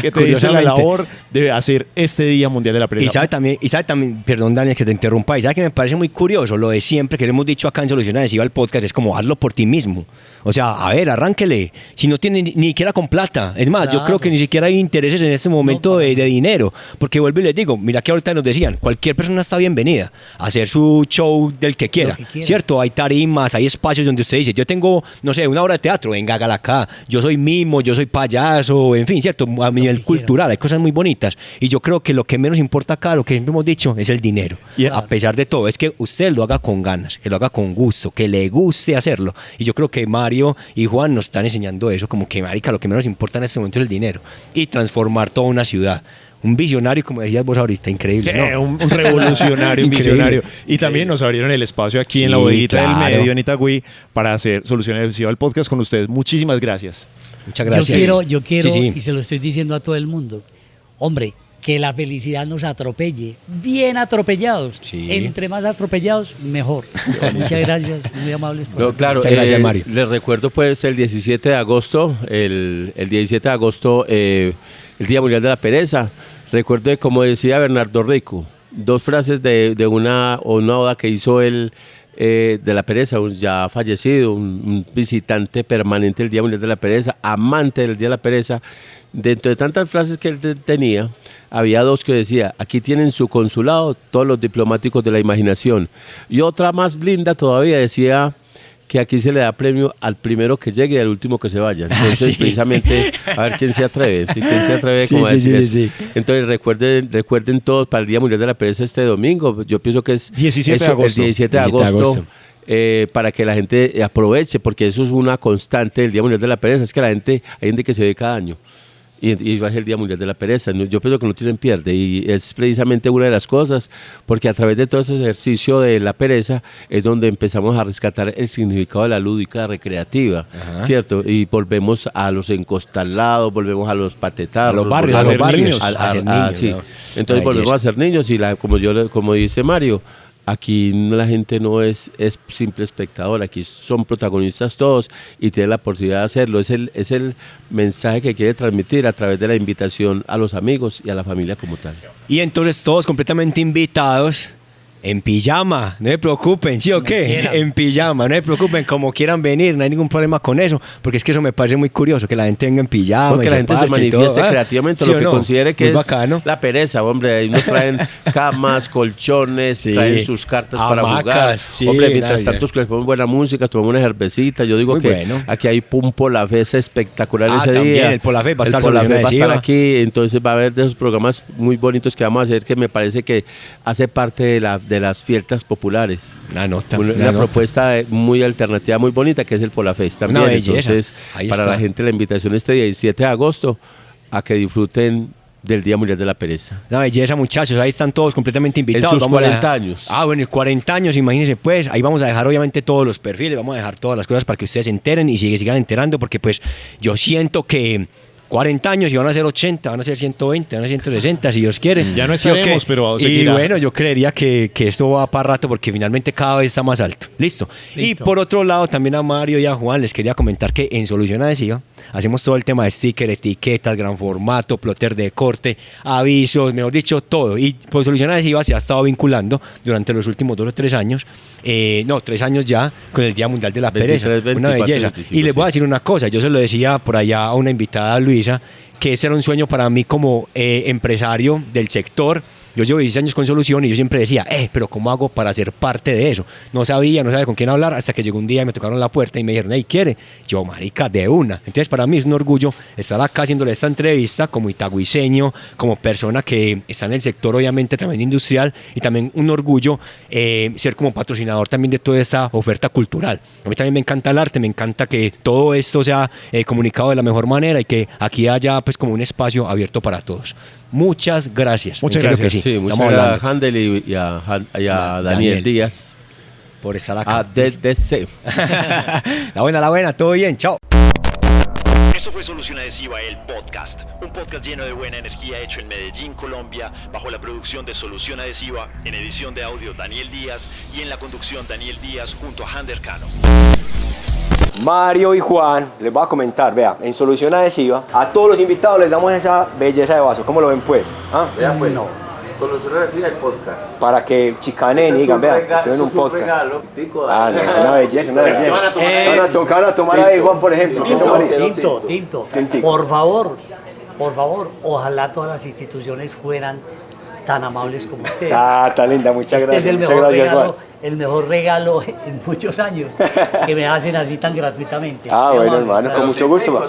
que te diste la labor de hacer este Día Mundial de la Pereza. Y sabe también, perdón Daniel que te interrumpa, y sabe que me parece muy curioso, lo de siempre que le hemos dicho acá en Solución Adhesiva al podcast, es como hazlo por ti mismo. O sea, a ver, arránquele, si no tiene ni siquiera con plata. Es más, yo Claro. creo que ni siquiera hay intereses en este momento de dinero, porque vuelvo y les digo, mira que ahorita nos decían, cualquier persona está bienvenida a hacer su show del que quiera, que quiera. ¿cierto? Hay tarimas, hay espacios donde usted dice, yo tengo, no sé, una obra de teatro, venga, hágala acá, yo soy mimo, yo soy payaso, en fin, ¿cierto? A nivel que cultural, hay cosas muy bonitas. Y yo creo que lo que menos importa acá, lo que siempre hemos dicho, es el dinero. Y A pesar de todo, es que usted lo haga con ganas, que lo haga con gusto, que le guste hacerlo. Y yo creo que Mario y Juan nos están enseñando eso, como que, marica, lo que menos importa en este momento es el dinero. Y transformar toda una ciudad. Un visionario, como decías vos ahorita, increíble, ¿no? Un revolucionario, un Increíble. visionario. Y también nos abrieron el espacio aquí en la Sí, bodeguita claro. del medio, en Itagüí, para hacer Solución Adhesiva del podcast con ustedes. Muchísimas gracias. Muchas gracias. Yo quiero, Sí, sí. y se lo estoy diciendo a todo el mundo, hombre, que la felicidad nos atropelle, bien atropellados. Sí. Entre más atropellados, mejor. Muchas gracias, muy amables. por No, claro, Muchas gracias, Mario. les recuerdo pues el 17 de agosto, el 17 de agosto, el Día Mundial de la Pereza. Recuerdo, como decía Bernardo Rico, 2 frases de una oda que hizo él de la pereza, ya fallecido, un visitante permanente del Día Mundial de la Pereza, amante del Día de la Pereza. Dentro de tantas frases que él tenía, había 2 que decía, aquí tienen su consulado todos los diplomáticos de la imaginación. Y otra más linda todavía decía que aquí se le da premio al primero que llegue y al último que se vaya. Entonces, Sí. precisamente, a ver quién se atreve, Sí, como a sí, decir sí, eso. sí. Entonces, recuerden todos para el Día Mundial de la Pereza este domingo. Yo pienso que es 17 de eso, agosto. el 17 de 17 de agosto. agosto. Para que la gente aproveche, porque eso es una constante del Día Mundial de la Pereza, es que hay gente que se ve cada año. Y va a ser el Día Mundial de la Pereza. Yo pienso que no tienen pierde y es precisamente una de las cosas, porque a través de todo ese ejercicio de la pereza es donde empezamos a rescatar el significado de la lúdica recreativa, ¿cierto? Y volvemos a los encostalados, volvemos a los patetados, A los barrios, volvemos a los barrios. a ser A ser niños, niños, sí. ¿no? Entonces Ay, volvemos eso. a ser niños y como dice Mario, aquí la gente no es simple espectador, aquí son protagonistas todos y tienen la oportunidad de hacerlo. Es el mensaje que quiere transmitir a través de la invitación a los amigos y a la familia como tal. Y entonces todos completamente invitados en pijama, no se preocupen, ¿sí o qué? quieran. En pijama, no se preocupen, como quieran venir, no hay ningún problema con eso, porque es que eso me parece muy curioso, que la gente venga en pijama. Porque y la gente se parche y todo, manifieste ¿ah? creativamente ¿Sí lo o que no? considere que Muy es bacano. la pereza, hombre. Ahí nos traen camas, colchones, Sí. traen sus cartas para Hamacas, jugar. sí, hombre, mientras nada, tanto les ponemos buena música, tomamos una cervecita. Yo digo Muy que bueno. aquí hay un Polafest espectacular ese también, día. el Polafest va a estar Polafest Solución va a estar Adhesiva. aquí, entonces va a haber de esos programas muy bonitos que vamos a hacer que me parece que hace parte de las fiestas populares. Una nota, Una propuesta muy alternativa, muy bonita, que es el Polafest también. Una belleza. Entonces, Ahí para está. la gente la invitación este día, 17 de agosto, a que disfruten del Día Mundial de la Pereza. Una belleza, muchachos, ahí están todos completamente invitados. sus Vamos a 40 dejar- años. Ah, bueno, 40 años, imagínense pues, ahí vamos a dejar obviamente todos los perfiles, vamos a dejar todas las cosas para que ustedes se enteren y sigan enterando, porque pues yo siento que 40 años y van a ser 80, van a ser 120, van a ser 160, si Dios quiere. Ya no ¿Sí o qué? estaremos, pero Y seguirá. bueno, yo creería que esto va para rato porque finalmente cada vez está más alto. Listo. Y Listo. por otro lado, también a Mario y a Juan les quería comentar que en Solución Adhesiva hacemos todo el tema de sticker, etiquetas, gran formato, plotter de corte, avisos, mejor dicho, todo. Y por Solución Adhesiva se ha estado vinculando durante los últimos 2 o 3 años, 3 años ya, con el Día Mundial de la 23, Pereza. 24, Una belleza. 25, Y les voy a sí. decir una cosa, yo se lo decía por allá a una invitada, Luisa, que ese era un sueño para mí como empresario del sector. Yo llevo 16 años con Solución y yo siempre decía, pero ¿cómo hago para ser parte de eso? No sabía con quién hablar, hasta que llegó un día y me tocaron la puerta y me dijeron, hey, ¿quiere? Yo, marica, de una. Entonces, para mí es un orgullo estar acá haciéndole esta entrevista como itagüiseño, como persona que está en el sector, obviamente, también industrial, y también un orgullo ser como patrocinador también de toda esta oferta cultural. A mí también me encanta el arte, me encanta que todo esto sea comunicado de la mejor manera y que aquí haya, pues, como un espacio abierto para todos. Muchas gracias. Muchas En serio gracias. que Sí, muchas estamos gracias hablando a Handel y a Daniel Daniel. Díaz. por estar A acá. DDC. La buena, todo bien, chao. Esto fue Solución Adhesiva, el podcast. Un podcast lleno de buena energía hecho en Medellín, Colombia, bajo la producción de Solución Adhesiva, en edición de audio Daniel Díaz y en la conducción Daniel Díaz junto a Hander Cano. Mario y Juan, les voy a comentar, vea, en Solución Adhesiva, a todos los invitados les damos esa belleza de vaso. ¿Cómo lo ven, pues? ¿Ah? Vean pues, Solución Adhesiva, el podcast. Para que chicanen y digan, vean, estoy en un podcast. Ah, no, una belleza, una belleza. Van a tomar ahí, Juan, por ejemplo. ¿Qué toman ahí? Tinto. Tintico. Por favor, ojalá todas las instituciones fueran tan amables como usted. Ah, está linda, muchas Este es gracias. el Muchas mejor gracias, Juan. regalo, el mejor regalo en muchos años que me hacen así tan gratuitamente. Ah, Qué bueno, amable, hermano, gracias. con mucho gusto.